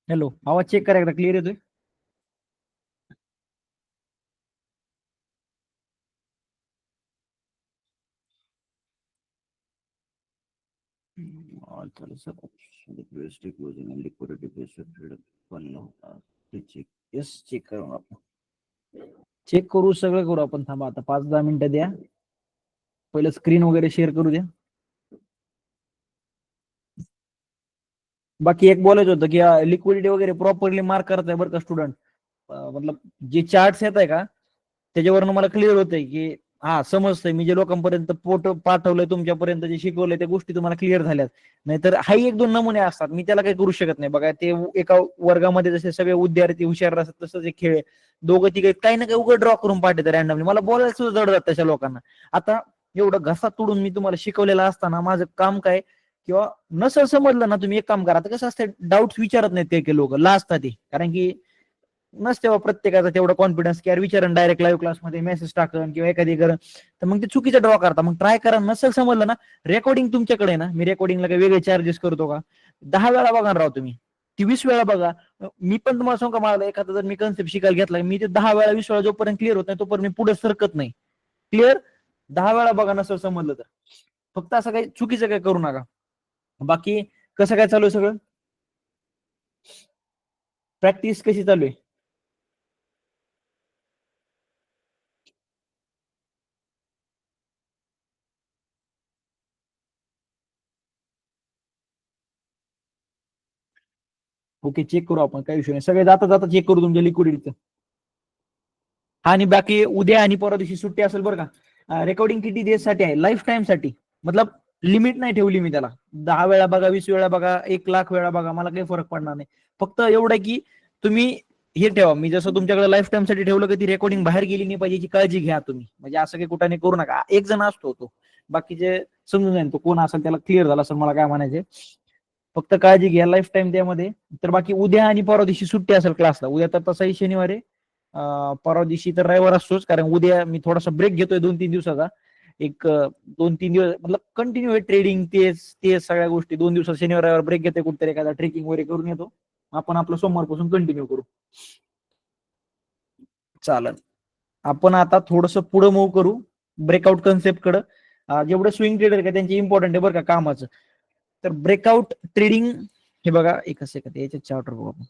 Hello, आवाज check करा एकदा क्लिअर येतोय. चेक करू आपण. चेक करू सगळं करू आपण. थांबा आता 5-10 मिनिटं द्या. पहिलं स्क्रीन वगैरे शेअर करू द्या. बाकी एक बोलायचं होतं की लिक्विडिटी वगैरे प्रॉपरली मार्क करताय बरं का स्टुडंट. मतलब जे चार्ट्स येत आहे का त्याच्यावरून मला क्लिअर होतंय की हा समजतंय. मी जे लोकांपर्यंत फोटो पाठवलंय तुमच्यापर्यंत जे शिकवलंय त्या गोष्टी तुम्हाला क्लिअर झाल्यात. नाहीतर हाही एक दोन नमुने असतात, मी त्याला काही करू शकत नाही. बघा ते एका वर्गामध्ये जसे सगळे विद्यार्थी हुशार असतात तसंच एक खेळ दोघं तिघे काही ना काही उघड ड्रॉ करून पाठवतात रॅन्डमली. मला बोलायला सुद्धा जड जात तशा लोकांना. आता एवढं घसा तोडून मी तुम्हाला शिकवलेलं असताना माझं काम काय, किंवा नसेल समजलं ना तुम्ही एक काम करा. आता कसं असतं डाऊट्स विचारत नाहीत काही लोक लाजतात ते, कारण की नसते प्रत्येकाचा तेवढा कॉन्फिडन्स की यार विचारण डायरेक्ट लाईव्ह क्लासमध्ये मेसेज टाकन किंवा एखादी करण. तर मग ते चुकीचं ड्रॉ करता. मग ट्राय करा, नसेल समजलं ना रेकॉर्डिंग तुमच्याकडे आहे ना, मी रेकॉर्डिंगला काही वेगळे चार्जेस करतो का? 10 वेळा बघा राव तुम्ही, ती 20 वेळा बघा. मी पण तुम्हाला सांगू का, मला एखादा जर मी कन्सेप्ट शिकायला घेतला मी ते 10 वेळा 20 वेळा जोपर्यंत क्लिअर होत नाही तोपर्यंत मी पुढे सरकत नाही. क्लिअर? 10 वेळा बघा नसेल समजलं तर. फक्त असं काही चुकीचं काही करू नका. बाकी कसं काय चालू आहे सगळं? प्रॅक्टिस कशी चालू आहे? ओके, चेक करू आपण, काही विषय नाही. सगळे जाता जाता चेक करू तुमच्या लिक्विडिटीचं. आणि बाकी उद्या आणि परवा दिवशी सुट्टी असेल बरं का. रेकॉर्डिंग किती दिवसासाठी आहे? लाईफ टाइम साठी. मतलब लिमिट नाही ठेवली मी त्याला. 10 वेळा बघा, 20 वेळा बघा, 1,00,000 वेळा बघा, मला काही फरक पडणार नाही. फक्त एवढं आहे की तुम्ही हे ठेवा, मी जसं तुमच्याकडे लाईफ टाइम साठी ठेवलं की ती रेकॉर्डिंग बाहेर गेली नाही पाहिजे याची काळजी घ्या तुम्ही. म्हणजे असं काही कुठं करू नका. एक जण असतो तो, बाकीचे समजून जाईल तो कोण असेल त्याला क्लिअर झाला असेल मला काय म्हणायचे. फक्त काळजी घ्या लाईफ टाइम त्यामध्ये. तर बाकी उद्या आणि परवा दिवशी सुट्टी असेल क्लासला. उद्या तर तसाही शनिवार आहे, परवा दिवशी तर रविवार असतोच, कारण उद्या मी थोडासा ब्रेक घेतोय 2-3 दिवसाचा. एक 2-3 दिवस मतलब कंटिन्यू आहे ट्रेडिंग, तेच तेच सगळ्या गोष्टी. 2 दिवसात शनिवार रविवार ब्रेक घेतोय, कुठेतरी एखादा ट्रेकिंग वगैरे करून येतो. आपण आपलं सोमवारपासून कंटिन्यू करू. चालेल. आपण आता थोडस पुढे मूव्ह करू ब्रेकआउट कन्सेप्ट कडे. जेवढे स्विंग ट्रेडर का त्यांचे इम्पॉर्टंट आहे बरं का कामाचं. तर ब्रेकआउट ट्रेडिंग हे बघा, एकच सेकंद याच्या चार्टर बघू आपण.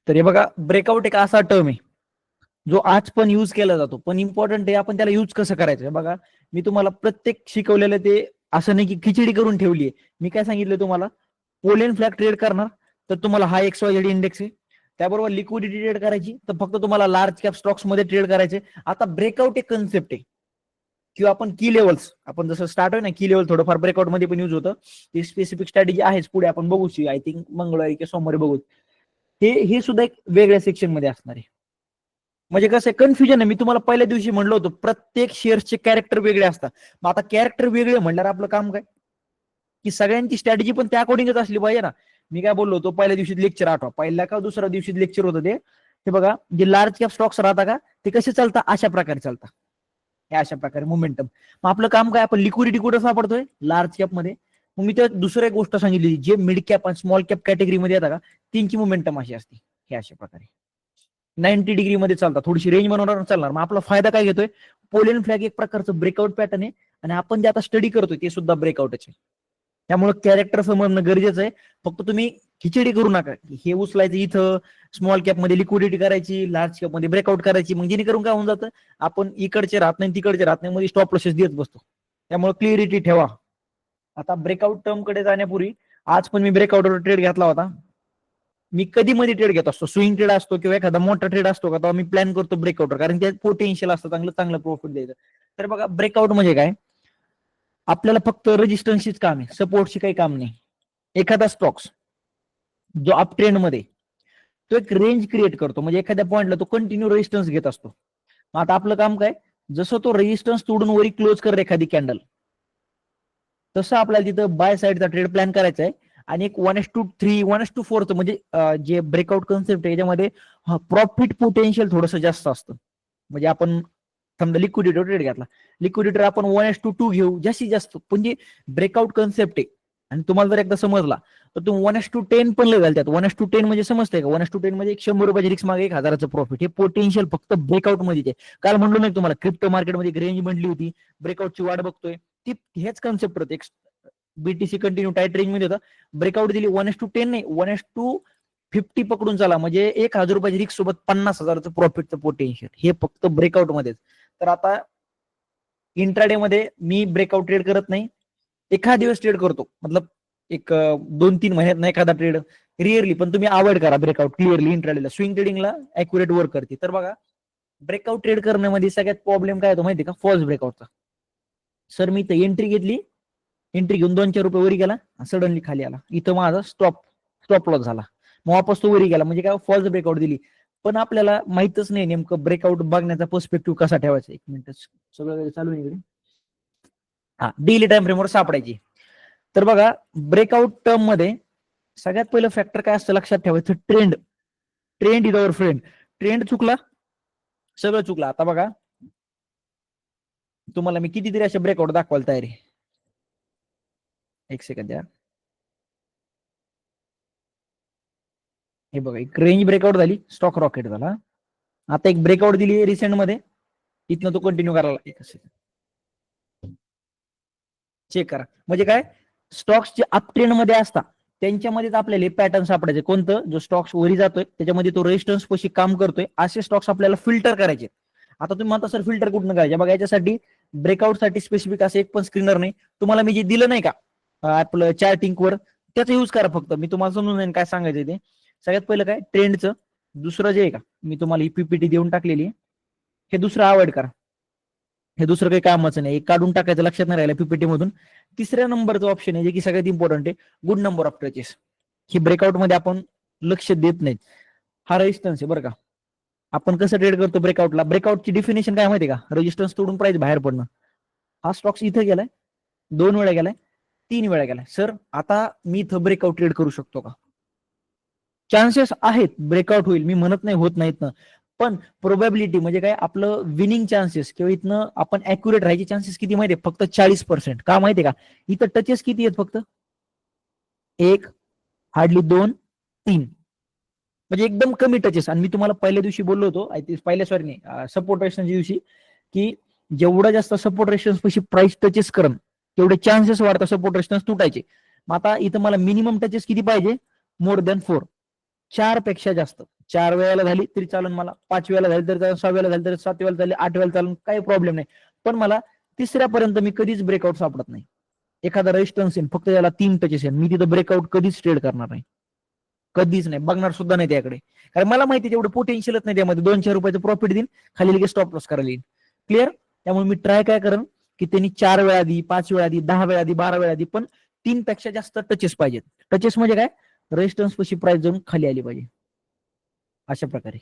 तर हे बघा, ब्रेकआउट एक असा टर्म आहे जो आज पण युज केला जातो, पण इम्पॉर्टंट आहे आपण त्याला युज कसं करायचं. बघा, मी तुम्हाला प्रत्येक शिकवलेलं ते असं नाही की खिचडी करून ठेवली आहे. मी काय सांगितलं तुम्हाला, पोलियन फ्लॅग ट्रेड करणार तर तुम्हाला हा XYZ इंडेक्स आहे. त्याबरोबर लिक्विडिटी ट्रेड करायची तर फक्त तुम्हाला लार्ज कॅप स्टॉक्स मध्ये ट्रेड करायचे. आता ब्रेकआउट एक कन्सेप्ट आहे, किंवा आपण की लेवल्स, आपण जसं स्टार्ट आहे ना की लेवल थोडंफार ब्रेकआउट मध्ये पण युज होतं. ती स्पेसिफिक स्ट्रॅटेजी आहेच, पुढे आपण बघू. आय थिंक मंगळवारी किंवा सोमवारी बघू. हे सुद्धा एक वेगळ्या सेक्शन मध्ये असणार आहे. म्हणजे कसं कन्फ्युजन आहे, मी तुम्हाला पहिल्या दिवशी म्हणलं होतं प्रत्येक शेअर्सचे कॅरेक्टर वेगळे असतात. मग आता कॅरेक्टर वेगळे म्हणल्यावर आपलं काम काय, की सगळ्यांची स्ट्रॅटेजी पण त्या अकॉर्डिंगच असली पाहिजे ना. मी काय बोललो होतो, पहिल्या दिवशी लेक्चर आठवा, पहिल्या का दुसऱ्या दिवशी लेक्चर होतं ते. हे बघा, जे लार्ज कॅप स्टॉक्स राहता का ते कसे चालतात, अशा प्रकारे चालतात. हे अशा प्रकारे मोमेंटम. मग आपलं काम काय, आपण लिक्विडिटी कुठं सापडतोय, लार्ज कॅप मध्ये. मग मी त्या दुसरं एक गोष्ट सांगितली, जे मिड कॅप आणि स्मॉल कॅप कॅटेगरीमध्ये येतात का त्यांची मोमेंटम अशी असते. हे अशा प्रकारे 90 डिग्री मध्ये चालतात, थोडीशी रेंज बनवणार चालणार. मग आपला फायदा काय घेतोय, पोलियन फ्लॅग एक प्रकारचं ब्रेकआउट पॅटर्न आहे, आणि आपण जे आता स्टडी करतोय ते सुद्धा ब्रेकआउटच आहे. त्यामुळे कॅरेक्टर समजणं गरजेचं आहे. फक्त तुम्ही खिचडी करू नका, हे उचलायचं इथं, स्मॉल कॅप मध्ये लिक्विडिटी करायची, लार्ज कॅप मध्ये ब्रेकआउट करायची. मग जेणेकरून काय होऊन जातं, आपण इकडचे राहत नाही तिकडचे राहत नाही, मध्ये स्टॉप लॉसेस देत बसतो. त्यामुळे क्लिअरिटी ठेवा. आता ब्रेकआउट टर्म कडे जाण्यापूर्वी, आज पण मी ब्रेकआउटवर ट्रेड घेतला होता. मी कधी मध्ये ट्रेड घेत असतो, स्विंग ट्रेड असतो किंवा एखादा मोठा ट्रेड असतो का, तेव्हा मी प्लॅन करतो ब्रेकआउटवर, कारण त्यात पोटेन्शियल असतं चांगलं चांगलं प्रॉफिट द्यायचं. तर बघा, ब्रेकआउट म्हणजे काय, आपल्याला फक्त रेजिस्टन्सचीच काम आहे, सपोर्टची काही काम नाही. एखादा स्टॉक्स जो अप ट्रेंड मध्ये, तो एक रेंज क्रिएट करतो, म्हणजे एखाद्या पॉईंटला तो कंटिन्यू रेजिस्टन्स घेत असतो. मग आता आपलं काम काय, जसं तो रेजिस्टन्स तोडून वरी क्लोज कर एखादी कॅन्डल, तसं आपल्याला तिथं बाय साईडचा ट्रेड प्लॅन करायचा आहे. आणि एक 1:3 1:4 म्हणजे जे ब्रेकआउट कन्सेप्ट आहे याच्यामध्ये प्रॉफिट पोटेन्शियल थोडंसं जास्त असतं. म्हणजे आपण समजा लिक्विडिटीवर ट्रेड घेतला, लिक्विडिटीवर आपण 1:2 घेऊ जास्तीत जास्त, म्हणजे ब्रेकआउट कन्सेप्ट आहे. आणि तुम्हाला जर एकदा समजला तर तुम्ही 1:10 पण लय घालतात. 1:10 म्हणजे समजतंय का? 1:10 म्हणजे 100 रुपयाची रिक्स मागे 1000चं प्रॉफिट. हे पोटेन्शियल फक्त ब्रेकआउट मध्ये. काल म्हणलो नाही तुम्हाला क्रिप्टो मार्केटमध्ये रेंज म्हटली होती, ब्रेकआउटची वाट बघतोय, ती हेच कन्सेप्ट होते. बीटीसी कंटिन्यू टाईट रेंज मध्ये होता, ब्रेकआउट दिली 1:10 नाही 1:50 पकडून चला, म्हणजे 1000 रुपयाची रिक्स सोबत 50,000चं प्रॉफिटचं पोटेन्शियल, हे फक्त ब्रेकआउट मध्येच. तर आता इंट्राडे मध्ये मी ब्रेकआउट ट्रेड करत नाही, एखादा दिवस ट्रेड करतो, मतलब एक 2-3 महिन्यात एखादा ट्रेड रिअरली, पण तुम्ही अवॉइड करा ब्रेकआउट क्लिअरली. इंट्राडेला स्विंग ट्रेडिंगला ऍक्युरेट वर्क करते. तर बघा, ब्रेकआउट ट्रेड करण्यामध्ये सगळ्यात प्रॉब्लेम काय होतो माहिती का? फॉल्स ब्रेकआउटचा. सर मी तर एंट्री घेतली, एंट्री घेऊन 2-4 रुपये वरी गेला, सडनली खाली आला, इथं माझा स्टॉप लॉस झाला, मग वापस तो वरी गेला, म्हणजे काय? फॉल्स ब्रेकआउट दिली. पण आपल्याला माहितच नाही नेमकं ब्रेकआउट बघण्याचा पर्स्पेक्टिव्ह कसा ठेवायचा. एक मिनिट, सगळं चालू आहे इकडे. हा, डेली टाइम फ्रेमवर सापडायची. तर बघा, ब्रेकआउट टर्म मध्ये सगळ्यात पहिलं फॅक्टर काय असतं लक्षात ठेवायचं? Trend. Trend is our friend. Trend चुकला, सगळं चुकलं. आता बघा, तुम्हाला मी कितीतरी असे ब्रेकआउट दाखवायला तयार आहे. एक सेकंड द्या. हे बघा, एक रेंज ब्रेकआउट झाली, स्टॉक रॉकेट झाला. आता एक ब्रेकआउट दिली रिसेंट मध्ये, इथनं तो कंटिन्यू करायला. एक सेकंड चेक करा. म्हणजे काय? स्टॉक्स जे अप ट्रेंड मध्ये असतात त्यांच्यामध्येच आपल्याला पॅटर्न सापडायचे. कोणतं? जो स्टॉक्स वरी जातोय त्याच्यामध्ये तो रेजिस्टन्स पशी काम करतोय, असे स्टॉक्स आपल्याला फिल्टर करायचे. आता तुम्ही म्हणता सर फिल्टर कुठून करायचे? बघा, याच्यासाठी ब्रेकआउट साठी स्पेसिफिक असं एक पण स्क्रीनर नाही. तुम्हाला मी जे दिलं नाही का आपलं चार्टिंग वर, त्याचा युज करा फक्त. मी तुम्हाला समजून जाईन काय सांगायचं ते. सगळ्यात पहिलं काय? ट्रेंडचं. दुसरं जे आहे का, मी तुम्हाला ही पीपीटी देऊन टाकलेली आहे, हे दुसरं अवॉइड करा. हे दुसरं काही कामाचं नाही, काढून टाकायचं, लक्षात नाही राहिलं पीपीटी मधून. तिसऱ्या नंबरचं ऑप्शन आहे जे की सगळ्यात इम्पॉर्टंट आहे, good number of touches. He breakout मध्ये आपण लक्ष देत नाहीत. हा रेजिस्टन्स आहे बरं का. आपण कसं ट्रेड करतो ब्रेकआउटला? ब्रेकआउटची डिफिनेशन काय माहिती का? रेजिस्टन्स तोडून प्राइस बाहेर पडणं. हा स्टॉक्स इथे गेलाय, 2 वेळा गेलाय, 3 वेळा गेलाय. सर आता मी इथं ब्रेकआउट ट्रेड करू शकतो का? चान्सेस आहेत ब्रेकआउट होईल, मी म्हणत नाही होत नाहीत ना, पण प्रोबॅबिलिटी म्हणजे काय? आपलं विनिंग चान्सेस किंवा इथनं आपण अॅक्युरेट राहायचे चान्सेस किती माहितीये? फक्त 40%. का माहितीये का? इथं टचेस किती आहेत? फक्त 1, हार्डली 2, 3, म्हणजे एकदम कमी टचेस. आणि मी तुम्हाला पहिल्या दिवशी बोललो होतो, सॉरी नाही, सपोर्ट रेशनच्या दिवशी, की जेवढं जास्त सपोर्ट रेशन्स पैसे प्राइस टचेस करन तेवढे चान्सेस वाढतात सपोर्ट रेशन्स तुटायचे. मग आता इथं मला मिनिमम टचेस किती पाहिजे? More than 4. 4 पेक्षा जास्त. 4 वेळेला झाली तरी चालेल मला, 5 वेळेला झाली तरी चालेल, 6 वेळेला झाली तरी, 7 वेळेला झाली, 8 वेळेला चालेल, काही प्रॉब्लेम नाही. पण मला तिसऱ्यापर्यंत मी कधीच ब्रेकआउट सापडत नाही. एखादा रेजिस्टन्स येईल फक्त याला 3 टचेस येईल, मी तिथं ब्रेकआउट कधीच ट्रेड करणार नाही, कधीच नाही, बघणार सुद्धा नाही त्याकडे. कारण मला माहिती तेवढं पोटेन्शियलच नाही त्यामध्ये. 2-4 रुपयाचं प्रॉफिट देईन, खाली लगेच स्टॉप लॉस करायला येईल. क्लिअर? त्यामुळे मी ट्राय काय करेन की त्यांनी 4 वेळा दी, 5 वेळा दी, 10 वेळा दी, 12 वेळा दी, पण 3 पेक्षा जास्त टचेस पाहिजेत. टचेस म्हणजे काय? रेजिस्टन्स पशी प्राइस जाऊन खाली आली पाहिजे, अशा प्रकारे.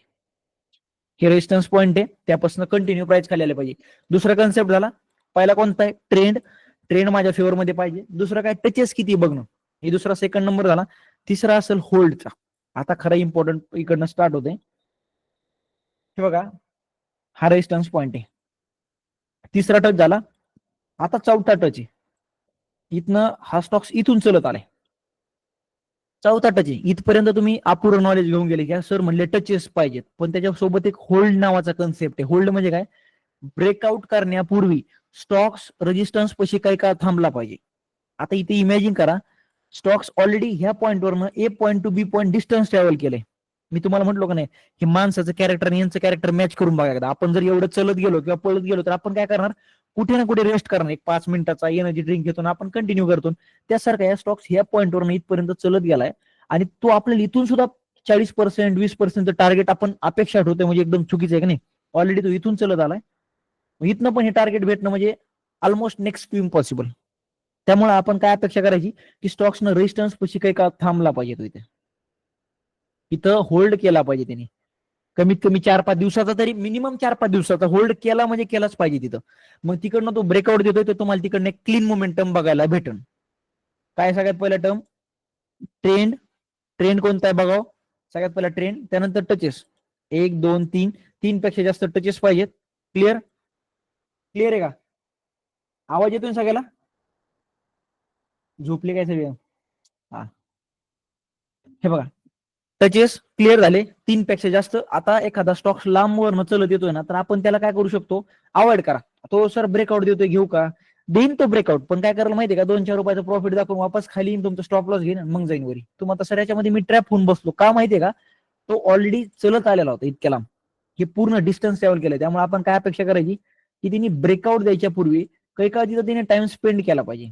हे रेजिस्टन्स पॉईंट आहे, त्यापासून कंटिन्यू प्राइस खाली आले पाहिजे. दुसरा कन्सेप्ट झाला. पहिला कोणता आहे? ट्रेंड. ट्रेंड माझ्या फेवर मध्ये पाहिजे. दुसरा काय? टचेस किती बघणं, हे दुसरा सेकंड नंबर झाला. तिसरा असेल होल्डचा. आता खरा इम्पॉर्टंट इकडनं स्टार्ट होते. हे बघा, हा रेजिस्टन्स पॉईंट आहे, तिसरा टच झाला, आता चौथा टच आहे. इथनं हा स्टॉक्स इथून चलत आलाय, चौथा टच आहे. इथपर्यंत तुम्ही अपुरं नॉलेज घेऊन गेले की सर म्हणले टचेस पाहिजेत, पण त्याच्यासोबत एक होल्ड नावाचा कन्सेप्ट आहे. होल्ड म्हणजे काय? ब्रेकआउट करण्यापूर्वी स्टॉक्स रेजिस्टन्स पशी काही काळ थांबला पाहिजे. आता इथे इमॅजिन करा, स्टॉक्स ऑलरेडी ह्या पॉईंटवरनं ए point to be point distance travel केलंय. मी तुम्हाला म्हटलो का नाही की माणसाचं कॅरेक्टर आणि यांचं कॅरेक्टर मॅच करून बघा. आपण जर एवढं चलत गेलो किंवा पळत गेलो तर आपण काय करणार? कुठे ना कुठे रेस्ट करणार. एक 5 मिनिटाचा एनर्जी ड्रिंक घेतो ना आपण कंटिन्यू करतो. त्यासारखं या स्टॉक्स ह्या पॉईंटवरून इथपर्यंत चलत गेलाय आणि तो आपल्याला इथून सुद्धा 40%, 20% टार्गेट आपण अपेक्षा ठेवतोय, म्हणजे एकदम चुकीचं आहे का नाही? ऑलरेडी तो इथून चलत आलाय, इथनं पण हे टार्गेट भेटणं म्हणजे ऑलमोस्ट नेक्स्ट टू इम्पॉसिबल. त्यामुळे आपण काय अपेक्षा करायची की स्टॉक्सनं रेजिस्टन्स पशी काही काळ थांबला पाहिजे, तो इथं होल्ड केला पाहिजे त्यांनी. कमीत कमी 4-5 दिवसाचा तरी, मिनिमम 4-5 दिवसाचा होल्ड केला म्हणजे केलाच पाहिजे तिथं. मग तिकडनं तो ब्रेकआउट देतोय तर तुम्हाला तिकडनं एक क्लीन मोमेंटम बघायला भेटन. काय सगळ्यात पहिला टर्म? ट्रेंड. ट्रेंड कोणता आहे बघाव? सगळ्यात पहिला ट्रेंड, त्यानंतर टचेस 1, 2, 3, 3 पेक्षा जास्त टचेस पाहिजेत. क्लिअर? क्लिअर आहे का? आवाज येतोय सगळ्याला? झोपले काय सगळे? हा, हे बघा, टचेस क्लिअर झाले 3 पेक्षा जास्त. आता एखादा स्टॉक लांबवरनं चलत येतोय ना, तर आपण त्याला काय करू शकतो, अवॉइड करा. तो सर ब्रेकआउट देतोय, घेऊ का? देईन तो ब्रेकआउट, पण काय करायला माहितीये का, 2-4 रुपयाचा प्रॉफिट दाखवून वापस खाली येईन, तुमचा स्टॉप लॉस घेईन, मग जाईन वरी. तुम्हाला सर याच्यामध्ये मी ट्रॅप होऊन बसलो का माहितीये का? तो ऑलरेडी चलत आलेला होता इतक्या लांब, हे पूर्ण डिस्टन्स ट्रॅव्हल केलं. त्यामुळे आपण काय अपेक्षा करायची की तिने ब्रेकआउट द्यायच्या पूर्वी काही काळ तिथं तिने टाइम स्पेंड केला पाहिजे.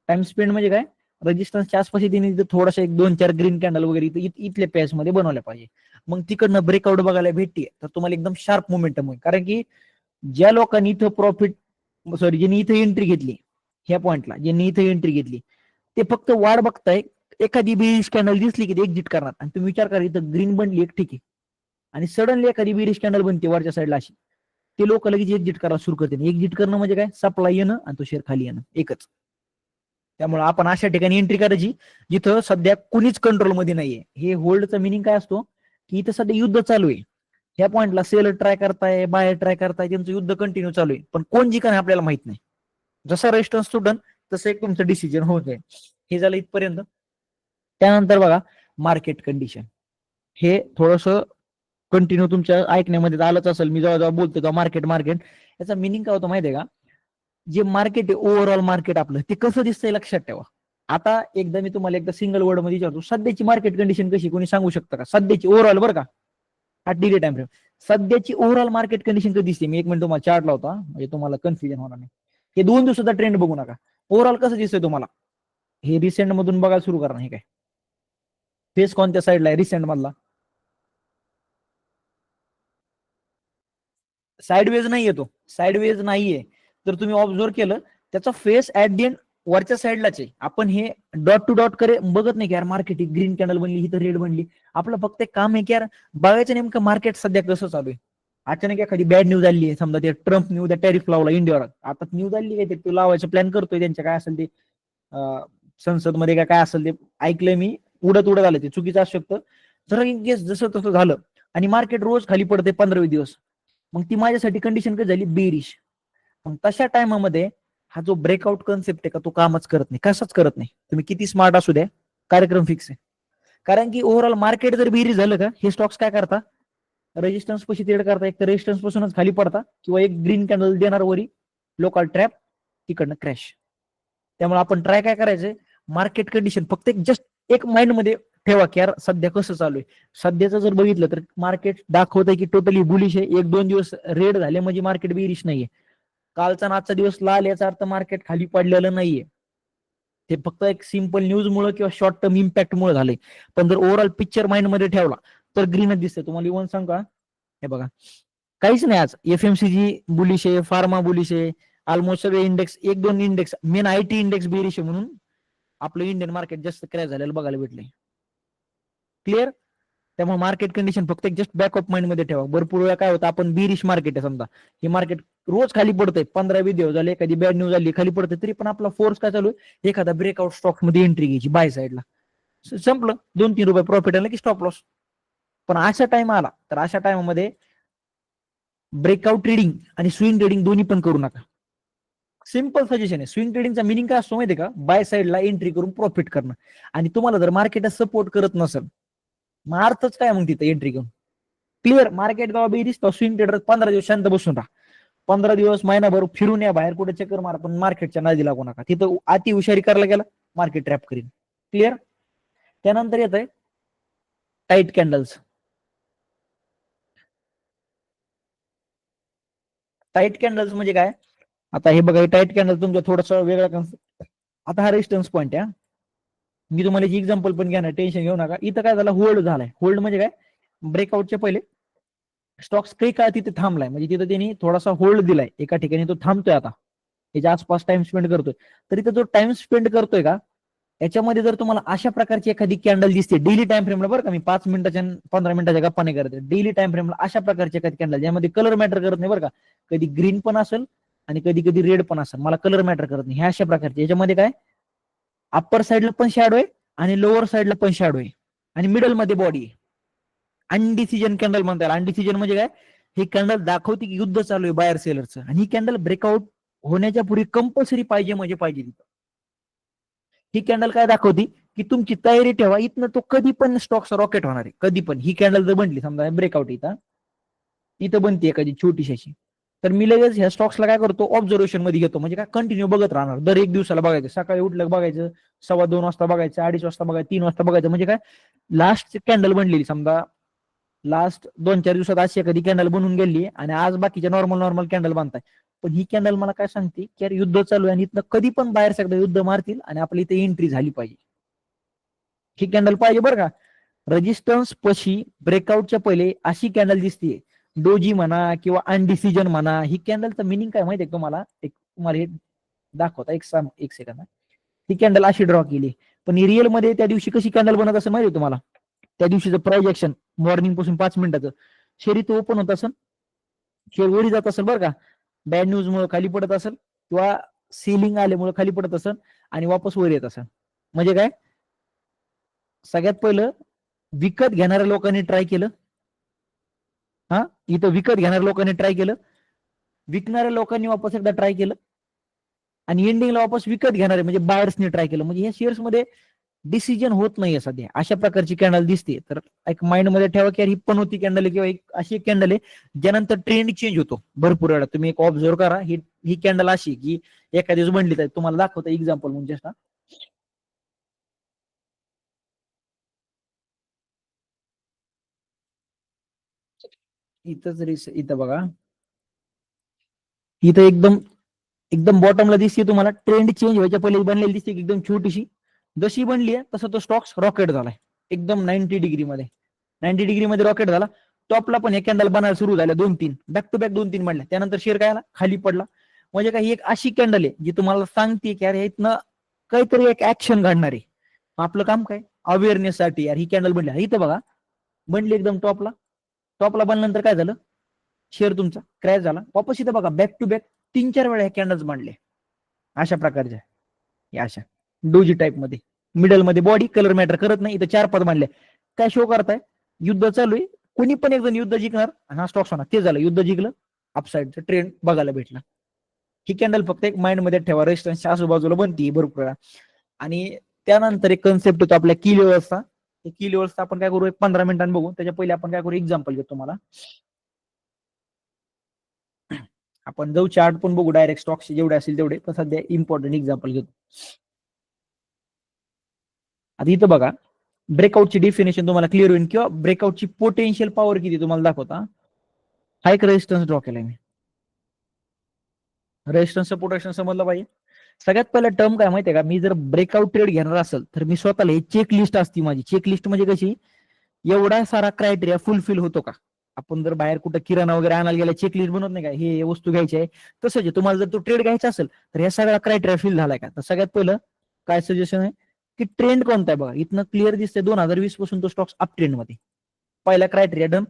टाइम स्पेंड म्हणजे काय, रेजिस्टन्सच्या आसपास तिने थोडासा 1-2-4 ग्रीन कॅन्डल वगैरे इथल्या पेस मध्ये बनवल्या पाहिजे. मग तिकडनं ब्रेकआउट बघायला भेटते तर तुम्हाला एकदम शार्प मोमेंटम होईल. कारण की ज्या लोकांनी इथं प्रॉफिट, सॉरी, ज्यांनी इथं एंट्री घेतली, ह्या पॉइंटला ज्यांनी इथं एंट्री घेतली, ते फक्त वाढ बघताय. एखादी बेरिश कॅन्डल दिसली की ते एक्झिट करणार. आणि तुम्ही विचार करा, इथं ग्रीन बनली एक, ठीक आहे, आणि सडनली एखादी बेरिश कॅन्डल बनते वरच्या साईडला अशी, ते लोक लगेच एक्झिट करायला सुरू करते. एक्झिट करणं म्हणजे काय, सप्लाय येणं आणि तो शेअर खाली येणं, एकच. त्यामुळे आपण अशा ठिकाणी एंट्री करायची जिथं सध्या कुणीच कंट्रोलमध्ये नाहीये. हे होल्डचा मिनिंग काय असतो की इथं सध्या युद्ध चालू आहे. ह्या पॉइंटला सेलर ट्राय करताय, बायर ट्राय करताय, त्यांचं युद्ध कंटिन्यू चालू आहे, पण कोण जिंकणार आपल्याला माहित नाही. जसा रेजिस्टन्स सुटन तसं एक तुमचं डिसिजन होत आहे. हे झालं इथपर्यंत. त्यानंतर बघा, मार्केट कंडिशन. हे थोडस कंटिन्यू तुमच्या ऐकण्यामध्ये आलंच असेल, मी जेव्हा जेव्हा बोलतो तेव्हा मार्केट मार्केट, याचा मिनिंग काय होतं माहितीये का? जे मार्केट आहे, ओव्हरऑल मार्केट आपलं, ते कसं दिसतंय लक्षात ठेवा. आता एकदा मी तुम्हाला एकदा सिंगल वर्ड मध्ये विचारतो, सध्याची मार्केट कंडिशन कशी, कोणी सांगू शकतं का? सध्याची ओव्हरऑल, बरं का, हा डेली टाइम फ्रेम. सध्याची ओव्हरऑल मार्केट कंडिशन कधी दिसते? मी एक मिनिट तुम्हाला चार्ट लावता, म्हणजे तुम्हाला कन्फ्युजन होणार नाही. हे 2 दिवसाचा ट्रेंड बघू नका, ओव्हरऑल कसं दिसतंय तुम्हाला. हे रिसेंट मधून बघायला सुरू करा. हे काय फेस कोणत्या साईडला आहे रिसेंट मधला? साईडवेज नाहीये, तो साईडवेज नाहीये. तर तुम्ही ऑब्झर्व केलं, त्याचा फेस ऍट दी एंड वरच्या साईडलाच आहे. आपण हे डॉट टू डॉट करे बघत नाही की यार मार्केट ग्रीन कॅन्डल बनली, इथं रेड बनली. आपलं फक्त एक काम आहे की यार बघायचं नेमकं मार्केट सध्या कसं चालू आहे. अचानक एखादी बॅड न्यूज आली आहे, समजा ते ट्रम्प न्यूज टॅरिफ लावला इंडियावर, आता न्यूज आली काय ते लावायचं प्लॅन करतोय, त्यांच्या काय असेल ते संसदमध्ये काय असेल ते ऐकलंय मी, उडत उडत आलं, ते चुकीचं असू शकतं. जर इन केस जसं तसं झालं आणि मार्केट रोज खाली पडते 15-20 दिवस, मग ती माझ्यासाठी कंडिशन कधी झाली, बेरिश. मग तशा टायमामध्ये हा जो ब्रेकआउट कन्सेप्ट आहे का, तो कामच करत नाही, कसाच करत नाही. तुम्ही किती स्मार्ट असू द्या, कार्यक्रम फिक्स आहे. कारण की ओव्हरऑल मार्केट जर बेरीज झालं का, हे स्टॉक्स काय करता, रेजिस्टन्स पाशी ट्रेड करता, एक तर रेजिस्टन्स पासूनच खाली पडता, किंवा एक ग्रीन कॅन्डल देणार वरी, लोकल ट्रॅप, तिकडनं क्रॅश. त्यामुळे आपण ट्राय काय करायचंय, मार्केट कंडिशन फक्त एक जस्ट एक माइंड मध्ये ठेवा की यार सध्या कसं चालू आहे. सध्याचं जर बघितलं तर मार्केट दाखवत आहे की टोटली बुलिश आहे. 1-2 दिवस रेड झाले म्हणजे मार्केट बेरिश नाहीये. कालचा आणि आजचा दिवस लाल, याचा अर्थ मार्केट खाली पडलेलं नाहीये. ते फक्त एक सिंपल न्यूज मुळे किंवा शॉर्ट टर्म इम्पॅक्ट मुळे झाले. पण जर ओव्हरऑल पिक्चर माइंड मध्ये ठेवला तर ग्रीनच दिसते. तुम्हाला इव्हन सांग का, हे बघा, काहीच नाही आज. एफएमसीजी बुलिश आहे, फार्मा बुलिश आहे, ऑलमोस्ट सगळे index, 1-2 index, main IT index bearish आहे, म्हणून आपलं इंडियन मार्केट जास्त क्रॅश झालेलं बघायला भेटले. क्लिअर? त्यामुळे मार्केट कंडिशन फक्त एक जस्ट बॅक ऑफ माइंड मध्ये ठेवा. भरपूर वेळा काय होतं, आपण बिरिश मार्केट आहे समजा, हे मार्केट रोज खाली पडतंय, 15-20 दिवस झाले, एखादी बॅड न्यूज आली खाली पडते, तरी पण आपला फोर्स काय चालू आहे, एखादा ब्रेकआउट स्टॉक्स मध्ये एंट्री घ्यायची बाय साईडला, संपलं, 2-3 रुपये प्रॉफिट आलं की स्टॉप लॉस. पण अशा टाइम आला तर अशा टाइममध्ये ब्रेकआउट ट्रेडिंग आणि स्विंग ट्रेडिंग दोन्ही पण करू नका. सिंपल सजेशन आहे. स्विंग ट्रेडिंगचा मिनिंग काय असतो माहितीये का, बाय साईडला एंट्री करून प्रॉफिट करणं. आणि तुम्हाला जर मार्केट सपोर्ट करत नसेल, मग अर्थच काय मग तिथे एंट्री घेऊन. क्लिअर? मार्केट जेव्हा बेरीज तो स्विंग ट्रेडर 15 दिवस शांत बसून राहा, 15 दिवस महिनाभर फिरून या बाहेर, कुठे चक्कर मारा, पण मार्केटच्या नादी लागू नका. तिथं अति हुशारी करायला गेला, मार्केट ट्रॅप करीन. क्लिअर? त्यानंतर येत आहे टाईट कॅन्डल्स. टाईट कॅन्डल्स म्हणजे काय, आता हे बघा, टाईट कॅन्डल तुमचं थोडस वेगळा कन्सेप्ट. आता हा रेजिस्टन्स पॉईंट आहे, मी तुम्हाला एक एक्झाम्पल पण घेणार, टेन्शन घेऊ नका. इथं काय झालं, होल्ड झालाय. होल्ड म्हणजे काय, ब्रेकआउटच्या पहिले स्टॉक्स काही काळ तिथे थांबलाय, म्हणजे तिथं त्यांनी थोडासा होल्ड दिलाय एका ठिकाणी, तो थांबतोय आता, त्याच्या आसपास टाइम स्पेंड करतोय. तर इथं जो टाइम स्पेंड करतोय का, याच्यामध्ये जर तुम्हाला अशा प्रकारची एखादी कॅन्डल दिसते डेली टाइम फ्रेमला, बरं का, मी 5 मिनिटाच्या 15 मिनिटाच्या गप्पा नाही करते, डेली टाइम फ्रेमला अशा प्रकारची एखादी कॅन्डल, ज्यामध्ये कलर मॅटर करत नाही, बरं का, कधी ग्रीन पण असेल आणि कधी कधी रेड पण असेल, मला कलर मॅटर करत नाही, ह्या अशा प्रकारचे. याच्यामध्ये काय, अप्पर साईडला पण शॅडो आहे आणि लोअर साईडला पण शॅडो आहे आणि मिडल मध्ये बॉडी आहे. अनडिसिजन कॅन्डल म्हणता येईल. अनडिसिजन म्हणजे काय, ही कॅन्डल दाखवते की युद्ध चालू आहे बायर सेलरचं, आणि ही कॅन्डल ब्रेकआउट होण्याच्या पूर्वी कंपल्सरी पाहिजे म्हणजे पाहिजे तिथं. ही कॅन्डल काय दाखवते की तुमची तयारी ठेवा, इथनं तो कधी पण स्टॉक्स रॉकेट होणार आहे, कधी पण. ही कॅन्डल जर बनली समजा ब्रेकआउट इथं बनते एखादी छोटीशी अशी, तर मी लगेच ह्या स्टॉक्सला काय करतो, ऑब्झर्वेशन मध्ये घेतो. म्हणजे काय, कंटिन्यू बघत राहणार, दर एक दिवसाला बघायचं, सकाळी उठलं बघायचं, 2:15 वाजता बघायचं, 2:30 वाजता बघायचं, 3 वाजता बघायचं. म्हणजे काय, लास्ट कॅन्डल बनलेली समजा लास्ट 2-4 दिवसात अशी एखादी कॅन्डल बनून गेली आणि आज बाकीच्या नॉर्मल नॉर्मल कॅन्डल बांधताय, पण ही कॅन्डल मला काय सांगते की यार युद्ध चालू आहे आणि इथनं कधी पण बाहेर सगळं युद्ध मारतील आणि आपली इथे एंट्री झाली पाहिजे. ही कॅन्डल पाहिजे बरं का. रेजिस्टन्स पशी ब्रेकआउटच्या पहिले अशी कॅन्डल दिसते, डोजी म्हणा किंवा अनडिसिजन म्हणा. ही कॅन्डलचं मिनिंग काय माहितीये तुम्हाला, एक तुम्हाला हे दाखवता, एक सेकंद. ही कॅन्डल अशी ड्रॉ केली, पण रिअल मध्ये त्या दिवशी कशी कॅन्डल बनत असं माहिती तुम्हाला. त्या दिवशीचं प्राइजेक्शन मॉर्निंग पासून 5 मिनिटाचं शेअर इथं ओपन होत असेल, शेअर वरी जात असेल बरं का, बॅड न्यूज मुळे खाली पडत असेल किंवा सेलिंग आल्यामुळे खाली पडत असेल आणि वापस वर येत असेल. म्हणजे काय, सगळ्यात पहिलं विकत घेणाऱ्या लोकांनी ट्राय केलं, हा इथं विकत घेणाऱ्या लोकांनी ट्राय केलं, विकणाऱ्या लोकांनी वापस एकदा ट्राय केलं, आणि एंडिंगला वापस विकत घेणारे म्हणजे बायर्सनी ट्राय केलं. म्हणजे या शेअर्स मध्ये डिसिजन होत नाहीये सध्या, अशा प्रकारची कॅन्डल दिसते. तर एक माइंड मध्ये ठेवा की ही पण होती कॅन्डल किंवा एक अशी एक कॅन्डल आहे ज्यानंतर ट्रेंड चेंज होतो भरपूर वेळा. तुम्ही एक ऑब्झर्व करा, ही कॅन्डल अशी की एका दिवस बनली, तर तुम्हाला दाखवता एक्झाम्पल म्हणजे इथं बघा, इथं एकदम एकदम बॉटमला दिसते तुम्हाला, ट्रेंड चेंज व्हायच्या पहिले बनलेली दिसते एकदम छोटीशी. जशी बनली आहे तसं तो स्टॉक्स रॉकेट झालाय एकदम 90 डिग्री मध्ये. 90 डिग्री मध्ये रॉकेट झाला. टॉपला पण एक कॅन्डल बनायला सुरू झाल्या, 2-3 बॅक टू बॅक 2-3 बनल्या. त्यानंतर शेअर काय आला, खाली पडला. म्हणजे काही एक अशी कॅन्डल आहे जी तुम्हाला सांगते की अरे इथनं काहीतरी एक ऍक्शन घडणार आहे. आपलं काम काय, अवेअरनेस साठी यार ही कॅन्डल बनली. इथं बघा, बनली एकदम टॉपला. टॉपला बनल्यानंतर काय झालं, शेअर तुमचा क्रॅश झाला. वापस इथं बघा, बॅक टू बॅक 3-4 वेळा हे कॅन्डल्स बनले अशा प्रकारच्या, या अशा डोजी टाईप मध्ये. मिडल मध्ये बॉडी कलर मॅटर करत नाही, इथं 4 पद मांडले. काय शो करताय, युद्ध चालू आहे, कोणी पण एक जण युद्ध जिंकणार आणि हा स्टॉक्स होणार. ते झालं, युद्ध जिंकलं, अपसाईडचं ट्रेंड बघायला भेटला. ही कॅन्डल फक्त एक माइंड मध्ये ठेवा, रेजिस्टन्सच्या आजूबाजूला बनती भरपूर वेळा. आणि त्यानंतर एक कन्सेप्ट होतो आपल्या की लेवल्सचा. की लेवल्सचा आपण काय करू, एक 15 मिनिटांनी बघू. त्याच्या पहिले आपण काय करू, एक्झाम्पल घेतो तुम्हाला. आपण जाऊ चार्ट पण बघू, डायरेक्ट स्टॉक्स जेवढे असेल तेवढे, पण सध्या इम्पॉर्टंट एक्झाम्पल घेतो. आता इथं बघा, ब्रेकआउटची डेफिनेशन तुम्हाला क्लिअर होईल, किंवा ब्रेकआउटची पोटेन्शियल पॉवर किती तुम्हाला दाखवता. हा एक रेजिस्टन्स ड्रॉ केलाय मी. रेजिस्टन्स पोटेन्शियल समजलं पाहिजे. सगळ्यात पहिला टर्म काय माहितीये का, मी जर ब्रेकआउट ट्रेड घेणार असेल तर मी स्वतःला ही चेकलिस्ट असती माझी. चेकलिस्ट म्हणजे कशी, एवढा सारा क्रायटेरिया फुलफिल होतो का. आपण जर बाहेर कुठं किराणा वगैरे आणायला गेला, चेकलिस्ट बनवत नाही का, हे वस्तू घ्यायची आहे. तसंच आहे, तुम्हाला जर तो ट्रेड घ्यायचा असेल तर ह्या सगळा क्रायटेरिया फिल झालाय का. तर सगळ्यात पहिलं काय सजेशन आहे की ट्रेंड कोणता आहे बघा. इथनं क्लिअर दिसतंय 2020 पासून तो स्टॉक्स अप ट्रेंड मध्ये. पहिला क्रायटेरिया डन,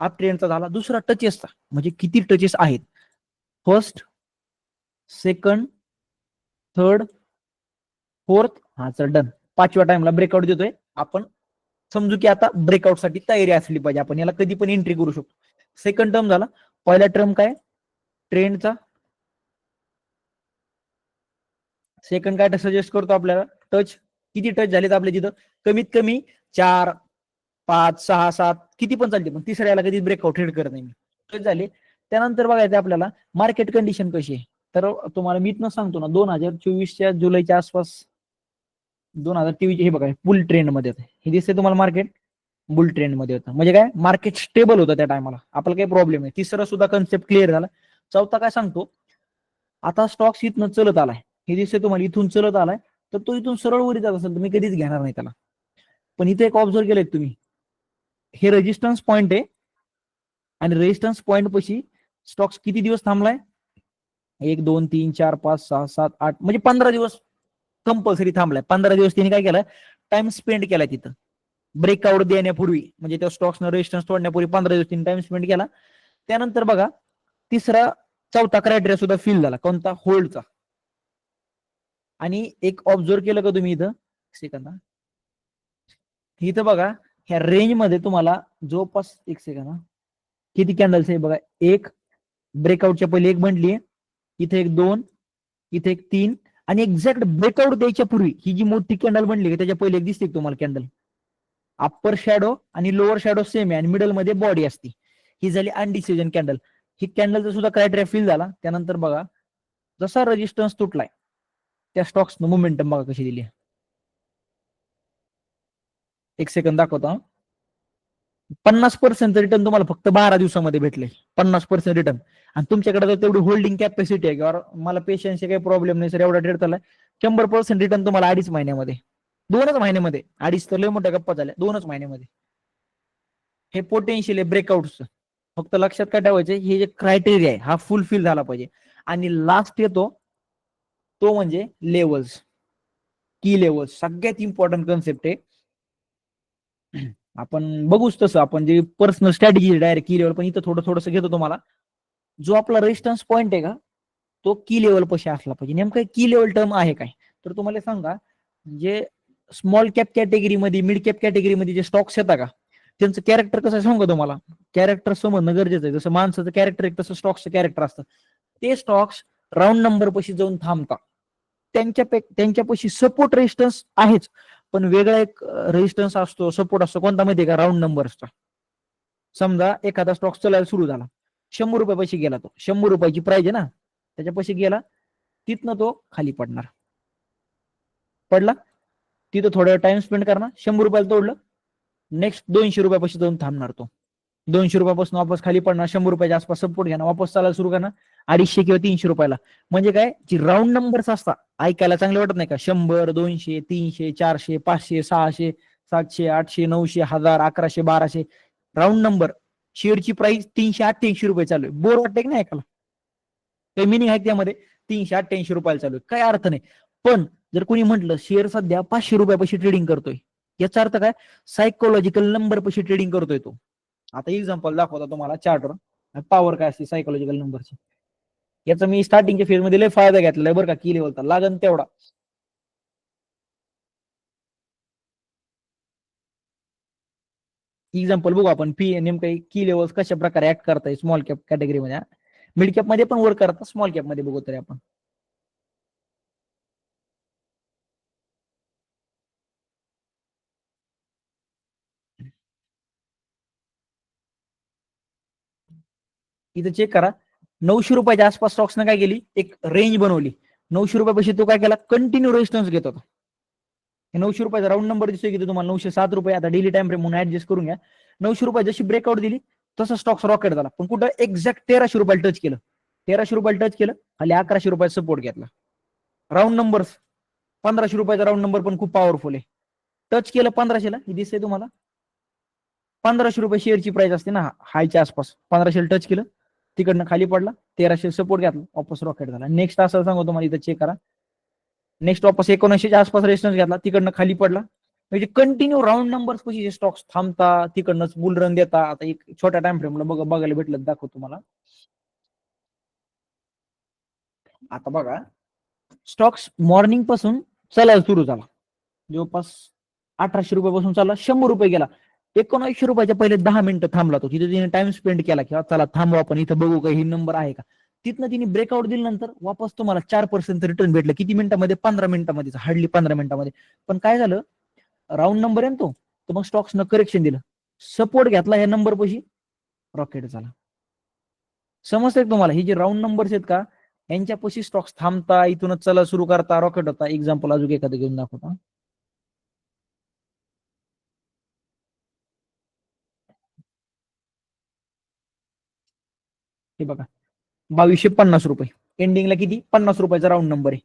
अप ट्रेंडचा झाला. दुसरा टचेसचा, म्हणजे किती टचेस आहेत, फर्स्ट, सेकंड, थर्ड, फोर्थ, हा चल डन. 5व्या टाइमला ब्रेकआउट देतोय आपण, समजू की आता ब्रेकआउट साठी तयारी असली पाहिजे, आपण याला कधी पण एंट्री करू शकतो. सेकंड टर्म झाला. पहिला टर्म काय, ट्रेंडचा. सेकंड काय सजेस्ट करतो आपल्याला, टच. किती टच झालेत आपले तिथं, कमीत कमी 4, 5, 6, 7 किती पण चालते, पण तिसऱ्याला कधी ब्रेकआउट ट्रेड करत नाही. टच झाले. त्यानंतर बघायचं आपल्याला मार्केट कंडिशन कशी आहे. तर तुम्हाला मी इथनं सांगतो ना, 2024च्या जुलैच्या आसपास, 2023 हे बघा बुल ट्रेंड मध्ये होतं. हे दिसते तुम्हाला, मार्केट बुल ट्रेंड मध्ये होतं. म्हणजे काय, मार्केट स्टेबल होतं त्या टायमाला, आपल्याला काही प्रॉब्लेम नाही. तिसरा सुद्धा कन्सेप्ट क्लिअर झाला. चौथा काय सांगतो, आता स्टॉक्स इथनं चलत आलाय, हे दिसते तुम्हाला, इथून चलत आलाय, तर तो इथून सरळ वर जात असेल तुम्ही कधीच घेणार नाही त्याला. पण इथे एक ऑब्झर्व केलंय तुम्ही, हे रेजिस्टन्स पॉइंट आहे, आणि रेजिस्टन्स पॉइंट पशी स्टॉक्स किती दिवस थांबलाय, 1, 2, 3, 4, 5, 6, 7, 8 म्हणजे 15 दिवस कंपल्सरी थांबलाय. 15 दिवस त्यांनी काय केलं, टाइम स्पेंड केलाय तिथं ब्रेकआउट देण्यापूर्वी. म्हणजे त्या स्टॉक्सनं रेजिस्टन्स तोडण्यापूर्वी 15 दिवस त्यांनी टाइम स्पेंड केला. त्यानंतर बघा, तिसरा चौथा क्रायटेरिया सुद्धा फिल झाला, कोणता, होल्डचा. आणि एक ऑब्झर्व केलं का तुम्ही इथं, सेकंद, इथं बघा, ह्या रेंज मध्ये तुम्हाला जवळपास, एक सेकंद, किती कॅन्डल्स आहे बघा, एक ब्रेकआउटच्या पहिले एक बनली, इथे एक दोन, इथे एक तीन, आणि एक्झॅक्ट ब्रेकआउट द्यायच्या पूर्वी ही जी मोठी कॅन्डल बनली त्याच्या पहिले एक दिसते तुम्हाला कॅन्डल, अप्पर शॅडो आणि लोअर शॅडो सेम आहे आणि मिडल मध्ये बॉडी असते, ही झाली अनडिसिजन कॅन्डल. ही कॅन्डलचा सुद्धा क्रायटेरिया फिल झाला. त्यानंतर बघा जसा रेजिस्टन्स तुटलाय त्या स्टॉक्स मोमेंटम बघा कशी दिली. एक सेकंद दाखवतो. 50% रिटर्न तुम्हाला फक्त 12 दिवसामध्ये भेटले, 50% रिटर्न. आणि तुमच्याकडे जर तेवढी होल्डिंग कॅपॅसिटी आहे किंवा मला पेशन्सचे काही प्रॉब्लेम नाही सर, एवढा ट्रेड चाललाय, 100% रिटर्न तुम्हाला 2.5 महिन्यामध्ये, 2च महिन्यामध्ये, 2.5 तर लय मोठ्या गप्पा झाल्या, 2च महिन्यामध्ये. हे पोटेन्शियल आहे ब्रेकआउटचं. फक्त लक्षात काय ठेवायचं, हे जे क्रायटेरिया आहे हा फुलफिल झाला पाहिजे. आणि लास्ट येतो तो म्हणजे लेवल्स, की लेवल्स सगळ्यात इम्पॉर्टंट कन्सेप्ट आहे. आपण बघूच तसं, आपण जे पर्सनल स्ट्रॅटेजी डायरेक्ट की लेवल, पण इथं थोडंसं घेतो तुम्हाला. जो आपला रेजिस्टन्स पॉईंट आहे का तो की लेवल पशी असला पाहिजे. नेमकं की लेवल टर्म आहे काय, तर तुम्हाला सांगा, जे स्मॉल कॅप कॅटेगरीमध्ये, मिड कॅप कॅटेगरीमध्ये जे स्टॉक्स येतात का त्यांचं कॅरेक्टर कसं सांगू तुम्हाला, कॅरेक्टर समजणं गरजेचं आहे. जसं माणसाचं कॅरेक्टर आहे तसं स्टॉक्सचं कॅरेक्टर असतं. ते स्टॉक्स राऊंड नंबर पशी जाऊन थांबतात, त्यांच्यापाशी सपोर्ट रेजिस्टन्स आहेच, पण वेगळा एक रेजिस्टन्स असतो, सपोर्ट असतो, कोणता माहितीये का, राऊंड नंबरचा. समजा एखादा स्टॉक चालायला सुरू झाला, 100 रुपयापाशी गेला, तो 100 रुपयाची प्राइस आहे ना, त्याच्यापाशी गेला, तिथनं तो खाली पडला, तिथं थोडा टाइम स्पेंड करणार, 100 रुपयाला तोडलं, नेक्स्ट 200 रुपयापाशी जाऊन थांबणार, तो 200 रुपयापासून वापस खाली पडणार, 100 रुपयाच्या आसपास सपोर्ट घेणार, वापस चालायला सुरू करणार 250 किंवा 300 रुपयाला. म्हणजे काय, जी राऊंड नंबर्स असतात, ऐकायला चांगले वाटत नाही का, 100, 200, 300, 400, 500, 600, 700, 800, 900, 1000, 1100, 1200, राऊंड नंबर. शेअरची प्राइस 388 रुपये चालू आहे, बोर वाटते की नाही ऐकायला, काही मिनिंग आहे त्यामध्ये, 388 रुपयाला चालू आहे, काय अर्थ नाही. पण जर कोणी म्हटलं शेअर सध्या 500 रुपयापाशी ट्रेडिंग करतोय, याचा अर्थ काय, सायकोलॉजिकल नंबर पाशी ट्रेडिंग करतोय तो. आता एक्झाम्पल दाखवता तुम्हाला चार्टवर, पॉवर काय असते सायकोलॉजिकल नंबरची. याचा मी स्टार्टिंगच्या फेज मध्ये लय फायदा घेतलेला आहे बरं का, की लेवलचा लागन तेवढा. एक्झाम्पल बघू आपण, पी नेमकं की लेवल्स कशा प्रकारे ऍक्ट करताय स्मॉल कॅप कॅटेगरीमध्ये, मिड कॅप मध्ये पण वर्क करतात, स्मॉल कॅप मध्ये बघू तरी आपण. इथं चेक करा, 900 रुपयाच्या आसपास स्टॉक्सने काय केली, एक रेंज बनवली. 900 रुपयापाशी तो काय केला, कंटिन्यू रेजिस्टन्स घेत होता. 900 रुपयाचा राऊंड नंबर दिसतोय की तुम्हाला, 907 रुपये. आता डेली टाइम फ्रेम म्हणून ऍडजस्ट करून घ्या. 900 रुपये जशी ब्रेकआउट दिली तसं स्टॉक्स रॉकेट झाला, पण कुठं एक्झॅक्ट 1300 रुपयाला टच केलं, 1300 रुपयाला टच केलं, खाली 1100 रुपयाचा सपोर्ट घेतला. राऊंड नंबर्स, 1500 रुपयाचा राऊंड नंबर पण खूप पॉवरफुल आहे. टच केलं 1500ला, हे दिसतंय तुम्हाला, 1500 रुपये शेअरची प्राइस असते ना हायच्या आसपास, 1500ला टच केलं, तिकडनं खाली पडला, 1300 सपोर्ट घेतला, वापस रॉकेट झाला. नेक्स्ट असं सांगतो तुम्हाला, इथं चेक करा, नेक्स्ट वापस 1900च्या आसपास रेजिस्टन्स घेतला, तिकडनं खाली पडला. म्हणजे कंटिन्यू राऊंड नंबर्स कशी स्टॉक्स थांबता, तिकडनं बुल रन देता. आता एक छोट्या टाइम फ्रेमला बघायला भेटलं, दाखवतो तुम्हाला. आता बघा, स्टॉक्स मॉर्निंग पासून चालायला सुरू झाला, जवळपास 1800 रुपयापासून चालला, 100 रुपये गेला, 1900 रुपयाच्या पहिले 10 मिनिटं थांबला तो, तिथे तिने टाइम स्पेंड केला की चला थांबू आपण इथं, बघू का ही नंबर आहे का. तिथनं तिने ब्रेकआउट दिल्यानंतर वापस तुम्हाला 4% रिटर्न भेटलं. किती मिनिटांमध्ये, 15 मिनिटांमध्ये, हार्डली 15 मिनिटांमध्ये. पण काय झालं, राऊंड नंबर आहे तो, तर मग स्टॉक्सनं करेक्शन दिलं, सपोर्ट घेतला ह्या नंबर पाशी, रॉकेट झाला. समजतंय तुम्हाला, ही जी राऊंड नंबर्स आहेत का, यांच्यापाशी स्टॉक्स थांबता, इथूनच चला सुरू करता, रॉकेट होता. एक्झाम्पल अजून एखादं घेऊन दाखवता. हे बघा, 2250 रुपये, एंडिंगला किती, 50 रुपयाचा राऊंड नंबर आहे.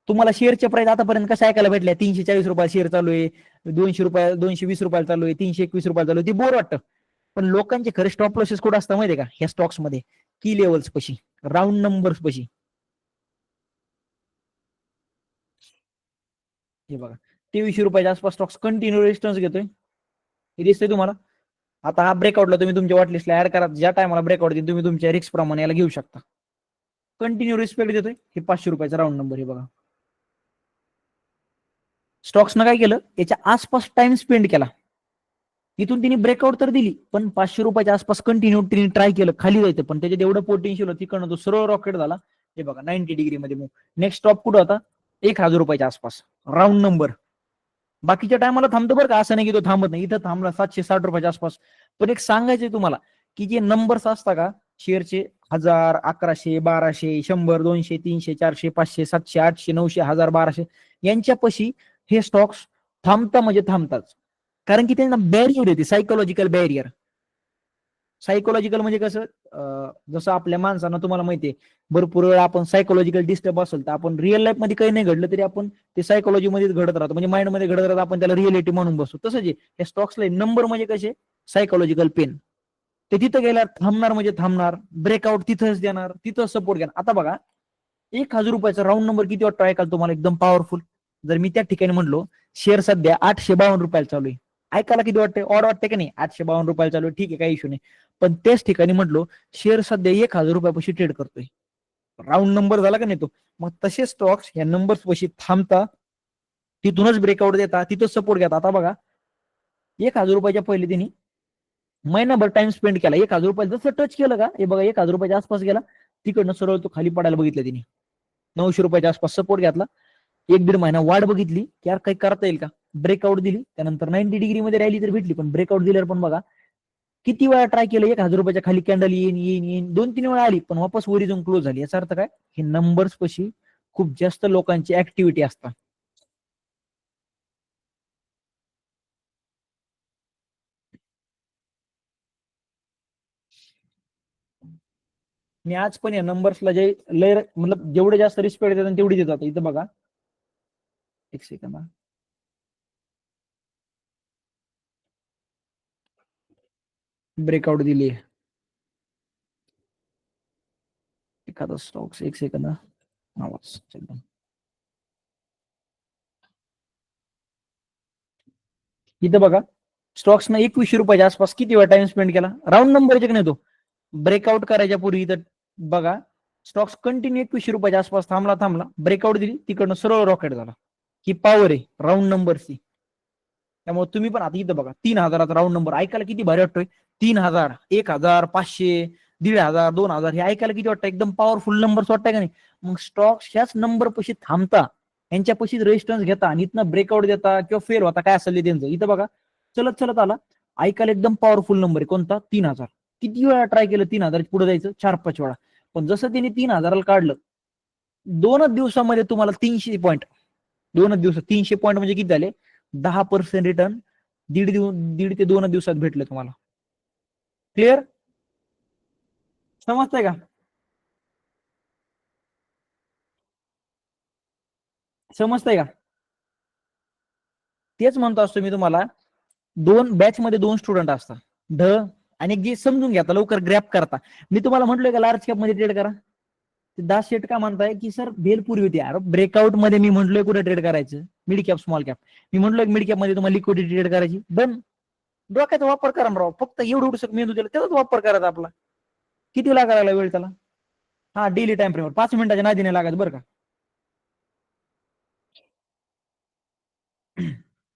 तुम्हाला शेअरच्या प्राइस आतापर्यंत कसं ऐकायला भेटल्या, 340 रुपये शेअर चालू आहे, 200 रुपये, 220 रुपयाला चालू आहे, 321 रुपयाला चालू आहे, ते बोर वाटतं. पण लोकांचे खरे स्टॉप लॉसेस कुठे असतात माहितीये का, ह्या स्टॉक्स मध्ये, की लेवल्स पशी, राऊंड नंबर्स पशी. हे बघा, 2300 रुपयाच्या आसपास स्टॉक्स कंटिन्यू रेजिस्टन्स घेतोय, हे दिसतंय तुम्हाला. आता हा ब्रेकआउटला तुम्ही तुमच्या वॉटलिस्टला ऍड करा, ज्या टायमाला ब्रेकआउट देईल तुम्ही तुमच्या रिस्क प्रमाणे याला घेऊ शकता. कंटिन्यू रिस्पेक्ट देतोय, हे 500 रुपयाचा राऊंड नंबर. हे बघा, स्टॉक्सनं काय केलं, याच्या आसपास टाइम स्पेंड केला, इथून तिने ब्रेकआउट तर दिली, पण 500 रुपयाच्या आसपास कंटिन्यू तिने ट्राय केलं खाली जायचं, पण त्याच्यात एवढं पोटेन्शियल होतं तिकडनं तो सरळ रॉकेट झाला. हे बघा 90 डिग्री मध्ये मूव. नेक्स्ट स्टॉप कुठं होता? 1,000 रुपयाच्या आसपास, राऊंड नंबर. बाकीच्या टायमाला थांबतो बरं का, असं नाही की तो थांबत नाही, इथं थांबला 760 रुपयाच्या आसपास. पण एक सांगायचंय तुम्हाला की जे नंबर्स असतात का शेअरचे, 1000, 1100, 1200, 100, 200, 300, 400, 500, 700, 800, 900, 1000, 1200, यांच्यापाशी हे स्टॉक्स थांबता म्हणजे थांबतात. कारण की त्यांना बॅरियर येते, सायकोलॉजिकल बॅरियर. सायकोलॉजिकल म्हणजे कसं, जसं आपल्या माणसांना तुम्हाला माहितीये, भरपूर वेळा आपण सायकोलॉजिकल डिस्टर्ब असेल तर आपण रिअल लाईफ मध्ये काही नाही घडलं तरी आपण ते सायकोलॉजी मध्ये घडत राहतो, म्हणजे माइंड मध्ये घडत राहतो, आपण त्याला रिअलिटी म्हणून बसतो. तसंच आहे या स्टॉक्सला नंबर म्हणजे कसे सायकोलॉजिकल पेन. ते तिथं गेल्यावर थांबणार म्हणजे थांबणार, ब्रेकआउट तिथंच देणार, तिथं सपोर्ट घेणार. आता बघा 1,000 रुपयाचा राऊंड नंबर किती वाटतो ऐकाल तुम्हाला, एकदम पॉवरफुल. जर मी त्या ठिकाणी म्हणलो शेअर सध्या 852 रुपयाला चालू आहे, ऐकायला किती वाटते? ऑड वाटते का नाही? 852 रुपयाला चालू आहे, ठीक आहे, काही इश्यू नाही. पण त्याच ठिकाणी म्हटलो शेअर सध्या 1,000 रुपयापाशी ट्रेड करतोय, राऊंड नंबर झाला का नाही तो. मग तसे स्टॉक्स ह्या नंबर्स पाशी थांबता, तिथूनच ब्रेकआउट देता, तिथंच सपोर्ट घेता. आता बघा 1,000 रुपयाच्या पहिले त्यांनी महिनाभर टाइम स्पेंड केला, 1,000 रुपये जसं टच केलं का हे बघा 1,000 रुपयाच्या आसपास गेला, तिकडनं सरळ तो खाली पडायला बघितलं तिने, 900 रुपयाच्या आसपास सपोर्ट घेतला, 1-1.5 महिना वाट बघितली की यार काही करता येईल का, ब्रेकआउट दिली, त्यानंतर 90 डिग्री मध्ये रॅली तर भेटली, पण ब्रेकआउट दिल्यावर पण बघा किती वेळा ट्राय केलं, 1,000 रुपयाच्या खाली कॅन्डल येईन येईन येईन, 2-3 वेळा आली, पण वापस वर जाऊन क्लोज झाली. याचा अर्थ काय, हे नंबर्स पशी खूप जास्त लोकांची ऍक्टिव्हिटी असतात. मी आज पण या नंबर्सला जे लय मतलब जेवढे जास्त रिस्पेक्ट देतात तेवढी देतात. इथं बघा एक सेकंद, ब्रेकआउट दिली एखादा स्टॉक्स, एक सेकंद आवाज एकदम. इथं बघा स्टॉक्स ना 2100 रुपयाच्या आसपास किती वेळा टाइम स्पेंड केला, राऊंड नंबर नाही तो, ब्रेकआउट करायच्या पूर्वी. इथं बघा स्टॉक्स कंटिन्यू 2100 रुपयाच्या आसपास थांबला थांबला, ब्रेकआउट दिली, तिकडनं सरळ रॉकेट झाला. ही पॉवर आहे राऊंड नंबरची. त्यामुळे तुम्ही पण आता इथं बघा 3,000 राऊंड नंबर ऐकायला किती भारी वाटतोय. 3,000, 1,000, 500, 1,500, 2,000 हे ऐकायला किती वाटतं, एकदम पॉवरफुल नंबर्स वाटतंय का नाही. मग स्टॉक्स ह्याच नंबर पशी थांबता, यांच्यापाशी रेजिस्टन्स घेता आणि इथनं ब्रेकआउट देता किंवा फेल होता, काय असेल त्यांचं. इथं बघा चलत चलत आला, ऐकायला एकदम पॉवरफुल नंबर आहे कोणता, 3,000. किती वेळा ट्राय केलं 3,000 पुढे जायचं, 4-5 वेळा. पण जसं त्यांनी 3,000ला काढलं, 2च दिवसामध्ये तुम्हाला 300 पॉईंट, 2च दिवसात 300 पॉईंट म्हणजे किती झाले, 10% रिटर्न दीड ते 2 दिवसात भेटले तुम्हाला. क्लिअर? समजतंय का? समजतंय का? तेच म्हणतो असतो मी तुम्हाला, दोन बॅच मध्ये 2 स्टुडंट असतात, ढ आणि जे समजून घेता, लवकर ग्रॅप करता. मी तुम्हाला म्हटलोय का लार्ज कॅप मध्ये ट्रेड करा, दास शेट का म्हणताय की सर भेलपुरी होती. अरे ब्रेकआउट मध्ये मी म्हटलोय कुठे ट्रेड करायचं, मिड कॅप स्मॉल कॅप. मी म्हटलोय मिड कॅप मध्ये तुम्हाला लिक्विडिटी ट्रेड करायची, डन. डोक्याचा वापर करा ना राव, फक्त एवढं मेंदू दिला त्याचाच वापर करायचा आपला. किती लागायला वेळ त्याला? हा डेली टाइम फ्रेमवर 5 मिनिटाच्या नादी नाही लागायचं बरं का.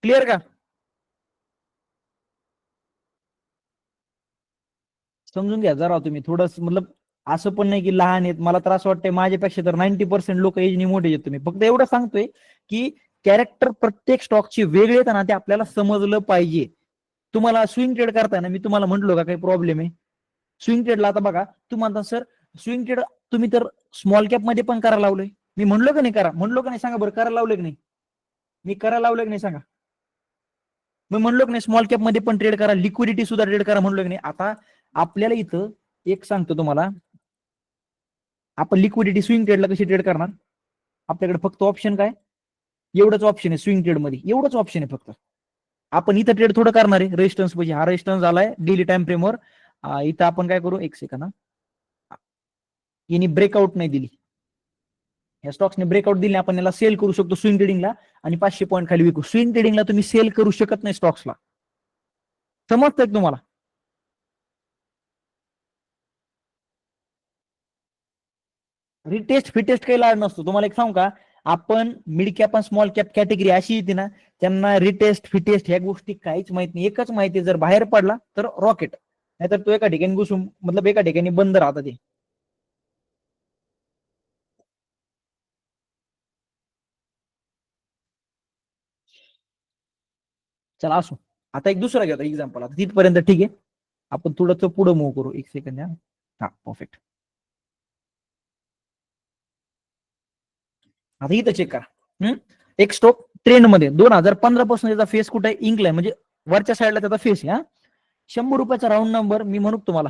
क्लिअर का? समजून घ्या जरा तुम्ही थोडं, मतलब असं पण नाही की लहान आहेत. मला तर असं वाटतंय माझ्यापेक्षा तर 90% लोक एजनी मोठे आहेत. तुम्ही फक्त एवढं सांगतोय की कॅरेक्टर प्रत्येक स्टॉकची वेगळे आहेत ना, ते आपल्याला समजलं पाहिजे. तुम्हाला स्विंग ट्रेड करताना मी तुम्हाला म्हंटलो का काही प्रॉब्लेम आहे स्विंग ट्रेडला? आता बघा तुम्हाला सर स्विंग ट्रेड तुम्ही तर स्मॉल कॅप मध्ये पण करायला लावलंय, मी म्हणलो का नाही करा, म्हणलो का नाही सांगा बरं, करायला लावलं की नाही? मी करायला लावलं की नाही सांगा? मी म्हणलो की नाही स्मॉल कॅप मध्ये पण ट्रेड करा, लिक्विडिटी सुद्धा ट्रेड करा, म्हणलो की नाही? आता आपल्याला इथं एक सांगतो तुम्हाला, आपण लिक्विडिटी स्विंग ट्रेडला कशी ट्रेड करणार? आपल्याकडे फक्त ऑप्शन काय, एवढंच ऑप्शन आहे स्विंग ट्रेड मध्ये, एवढंच ऑप्शन आहे फक्त. आपण इथं ट्रेड थोडं करणार आहे रेजिस्टन्स पाहिजे, हा रेजिस्टन्स झालाय डेली टाइम फ्रेमवर. इथं आपण काय करू, एक सेकंड, यांनी ब्रेकआउट नाही दिली, या स्टॉक्सने ब्रेकआउट दिली, आपण याला सेल करू शकतो स्विंग ट्रेडिंगला आणि 500 पॉईंट खाली विकू. स्विंग ट्रेडिंगला तुम्ही सेल करू शकत नाही स्टॉक्सला. समजतंय तुम्हाला? रिटेस्ट फिटेस्ट काही लाड नसतो. तुम्हाला एक सांगू का, आपण मिड कॅप आणि स्मॉल कॅप कॅटेगरी अशी येते ना, त्यांना रिटेस्ट फिटेस्ट ह्या गोष्टी काहीच माहित नाही. एकच माहिती, जर बाहेर पडला तर रॉकेट, नाहीतर तो एका ठिकाणी घुसून मतलब एका ठिकाणी बंद राहतात ते. चला असो, आता एक दुसरा घेतो एक्झाम्पल. आता तिथपर्यंत ठीक आहे, आपण थोडंसं पुढे मूव्ह करू. एक सेकंड. हा परफेक्ट. आता इथं चेक करा. एक स्टॉक ट्रेंड मध्ये 2015 पासून त्याचा फेस कुठे आहे, इंकलाय, म्हणजे वरच्या साईडला त्याचा फेस आहे. 100 रुपयाचा राऊंड नंबर. मी म्हणू तुम्हाला,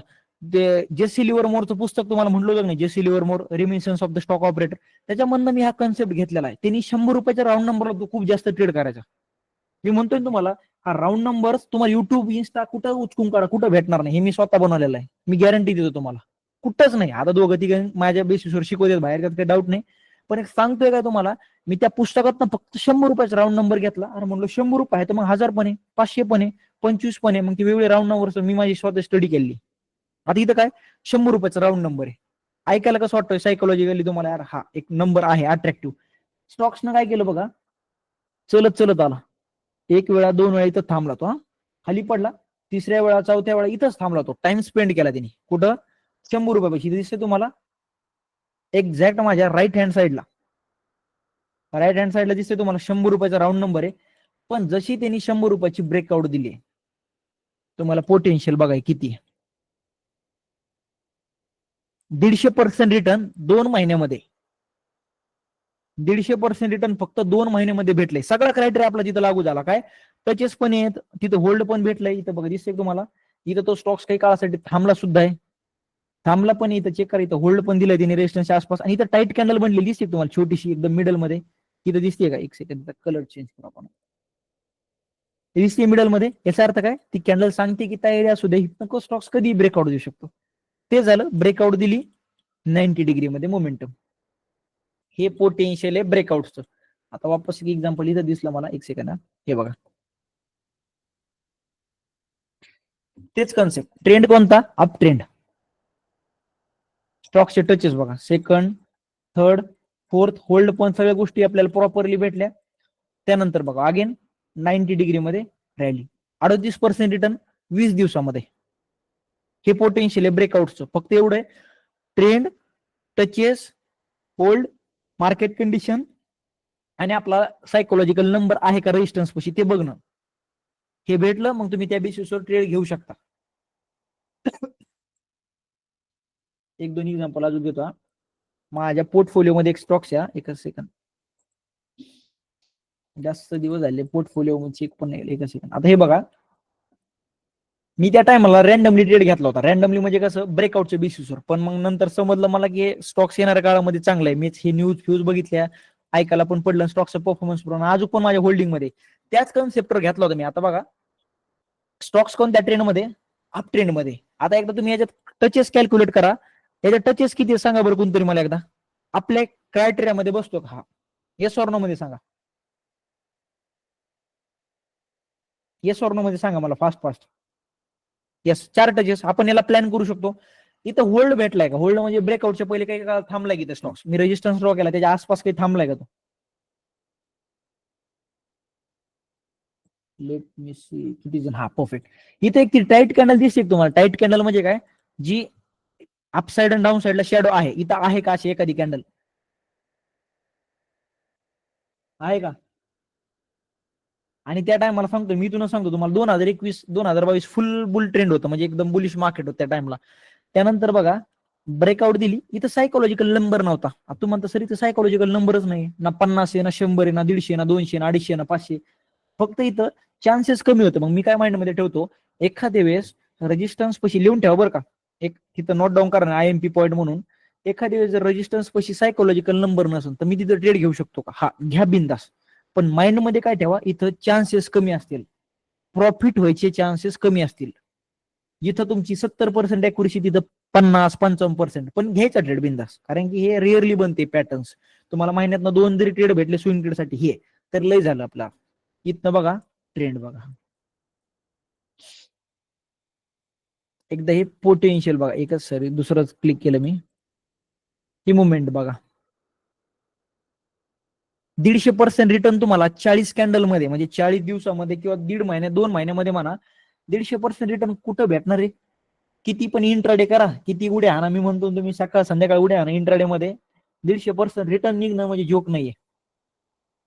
जेसी लिव्हरमोरचं पुस्तक तुम्हाला म्हटलं होतं नाही, Jesse Livermore reminiscences of the stock operator, त्याच्यामधनं मी हा कन्सेप्ट घेतलेला आहे. त्यांनी 100 रुपयाच्या राऊंड नंबरला तो खूप जास्त ट्रेड करायचा. मी म्हणतोय तुम्हाला, हा राऊंड नंबर तुम्हाला युट्यूब इन्स्टा कुठं उचकून काढा, कुठं भेटणार नाही. हे मी स्वतः बनवलेलं आहे, मी गॅरंटी देतो तुम्हाला. कुठंच नाही. आता दोघं तिघं माझ्या बेसिसवर शिकवतात बाहेर, त्यात काही डाऊट नाही. पण एक सांगतोय काय तुम्हाला, मी त्या पुस्तकात फक्त 100 रुपयाचा राऊंड नंबर घेतला. आणि म्हणलो 100 रुपये आहे तर मग 1000 पण आहे, 500 पण आहे, 25 पण आहे. मग ती वेगवेगळे राऊंड नंबर मी माझी स्वतः स्टडी केली. आता इथं काय, 100 रुपयाचा राऊंड नंबर आहे. ऐकायला कसं वाटतंय सायकोलॉजिकली तुम्हाला, यार हा एक नंबर आहे अट्रॅक्टिव्ह. स्टॉक्सनं काय केलं बघा, चलत चलत आला. एक वेळा, दोन वेळा इथं थांबला तो. खाली पडला. तिसऱ्या वेळा, चौथ्या वेळा इथंच थांबला तो. टाइम स्पेंड केला त्यांनी कुठं, 100 रुपये पैसे दिसते तुम्हाला एक्झॅक्ट माझ्या राईट हँड साईडला. राईट हँड साईडला दिसते तुम्हाला 100 रुपयाचा राऊंड नंबर आहे. पण जशी त्यांनी 100 रुपयाची ब्रेकआउट दिली, तुम्हाला पोटेन्शियल बघाय किती आहे. 150% रिटर्न 2 महिन्यामध्ये. 150% रिटर्न फक्त 2 महिन्यामध्ये भेटले. सगळा क्रायटेरिया आपला तिथं लागू झाला. काय, टचेस पण आहेत तिथं, होल्ड पण भेटलंय इथं बघा, दिसतंय तुम्हाला. इथं तो स्टॉक्स काही काळासाठी थांबला सुद्धा आहे. थांबला पण इथं चेक करा, इथं होल्ड पण दिलंय तिने रेजिस्टन्सच्या आसपास. आणि इथं टाईट कॅन्डल बनलेली दिसते तुम्हाला, छोटीशी एकदम मिडल मध्ये. इथं दिसते का, एक सेकंड कलर चेंज करू आपण. दिसते मिडल मध्ये. याचा अर्थ काय, ती कॅन्डल सांगते की तयारी असू दे, नको स्टॉक्स कधी ब्रेकआउट देऊ शकतो. ते झालं, ब्रेकआउट दिली 90 डिग्री मध्ये मोमेंटम. हे पोटेन्शियल आहे ब्रेकआउटचं. आता वापस एक एक्झाम्पल इथं दिसलं मला, एक सेकंड. हे बघा, तेच कन्सेप्ट. ट्रेंड कोणता, अप ट्रेंड. स्टॉक्सचे टचेस बघा, सेकंड, थर्ड, फोर्थ, होल्ड पण सगळ्या गोष्टी आपल्याला प्रॉपरली भेटल्या. त्यानंतर बघा अगेन 90 डिग्री मध्ये रॅली, 38% रिटर्न 20 दिवसामध्ये. हे पोटेन्शियल आहे ब्रेकआउटचं. फक्त एवढं आहे, trend, touches, hold, market condition आणि आपला सायकोलॉजिकल नंबर आहे का रेजिस्टन्स पशी ते बघणं. हे भेटलं, मग तुम्ही त्या बेसिसवर ट्रेड घेऊ शकता. एक दोन एक्झाम्पल अजून देतो. माझ्या पोर्टफोलिओ मध्ये एक स्टॉक्स आहे, एकच सेकंड. जास्त दिवस झाले पोर्टफोलिओ चेक पण नाही, एकच सेकंड. आता हे बघा, मी त्या टायमाला रॅन्डमली ट्रेड घेतला होता. रॅन्डमली म्हणजे कसं, ब्रेकआउटच्या बेसिसवर. पण मग नंतर समजलं मला की स्टॉक्स येणाऱ्या काळामध्ये चांगलं आहे. मीच हे न्यूज फ्यूज बघितल्या, ऐकायला पण पडलं, स्टॉक्सचा परफॉर्मन्स पण अजून पण माझ्या होल्डिंग मध्ये. त्याच कन्सेप्टवर घेतला होता मी. आता बघा, स्टॉक्स कोणत्या ट्रेंड मध्ये, अप ट्रेंड मध्ये. आता एकदा तुम्ही याच्यात टचेस कॅल्क्युलेट करा. याच्यात टचेस किती सांगा बरं कोणतरी मला एकदा. आपल्या क्रायटेरिया मध्ये बसतो का हा, येस ऑर नो मध्ये सांगा. येस ऑर नो मध्ये सांगा मला, फास्ट फास्ट. Yes, 4 touches. आपण याला प्लॅन करू शकतो. इथं होल्ड भेटलाय का, होल्ड म्हणजे ब्रेकआउटच्या पहिले काही थांबलाय की स्टॉक्स, मी रेजिस्टन्स ड्रॉ केला त्याच्या आसपास काही थांबलाय का तो. लेट मी सी किती जण, हा परफेक्ट. इथे एक ती टाईट कॅन्डल दिसते तुम्हाला. टाईट कॅन्डल म्हणजे काय, जी अपसाइड आणि डाऊन साइडला शॅडो आहे. इथं आहे का अशी एखादी कॅन्डल, आहे का. आणि त्या टायमाला सांगतो मी, तुला सांगतो तुम्हाला, 2021 2022 फुल बुल ट्रेंड होतं, म्हणजे एकदम बुलिश मार्केट होतं त्या टाइमला. त्यानंतर बघा, ब्रेकआउट दिली. इथं सायकोलॉजिकल नंबर नव्हता. आता तू म्हणता सर इथं सायकोलॉजिकल नंबरच नाही ना, 50 आहे ना, 100 आहे ना, 150 ना, 200 ना, 250 ना, 500. फक्त इथं चान्सेस कमी होतं. मग मी काय माइंड मध्ये ठेवतो, एखाद्या वेळेस रेजिस्टन्स पशी लिहून ठेवा बरं का, एक तिथं नोट डाऊन करा, IMP पॉईंट म्हणून. एखाद्या वेळेस जर रेजिस्टन्स पशी सायकोलॉजिकल नंबर नसेल तर मी तिथं ट्रेड घेऊ शकतो का, हा घ्या बिंदास. पण माइंड मध्ये काय ठेवा, इथं चान्सेस कमी असतील, प्रॉफिट व्हायचे चान्सेस कमी असतील. जिथं तुमची 70% अॅक्युरेसी, तिथं 50-55%. पण घ्यायचा ट्रेड बिंदास, कारण की हे रिअरली बनते पॅटर्न्स. तुम्हाला महिन्यात 2 जरी ट्रेड भेटले स्विंग ट्रेड साठी, हे तर लय झालं आपला. इथनं बघा ट्रेंड बघा, एकदा हे पोटेन्शियल बघा, एकच सरी दुसरंच क्लिक केलं मी. ही मुवमेंट बघा, 150% रिटर्न तुम्हाला 40 कॅन्डल मध्ये, म्हणजे 40 दिवसामध्ये किंवा दीड महिन्यात, 2 महिन्यामध्ये म्हणा, 150% रिटर्न कुठं भेटणार आहे? किती पण इंट्राडे करा, किती उड्या आणा, मी म्हणतो तुम्ही सकाळ संध्याकाळ उड्या आणा इंट्राडे मध्ये, 150% रिटर्न निघणं म्हणजे जोक नाहीये.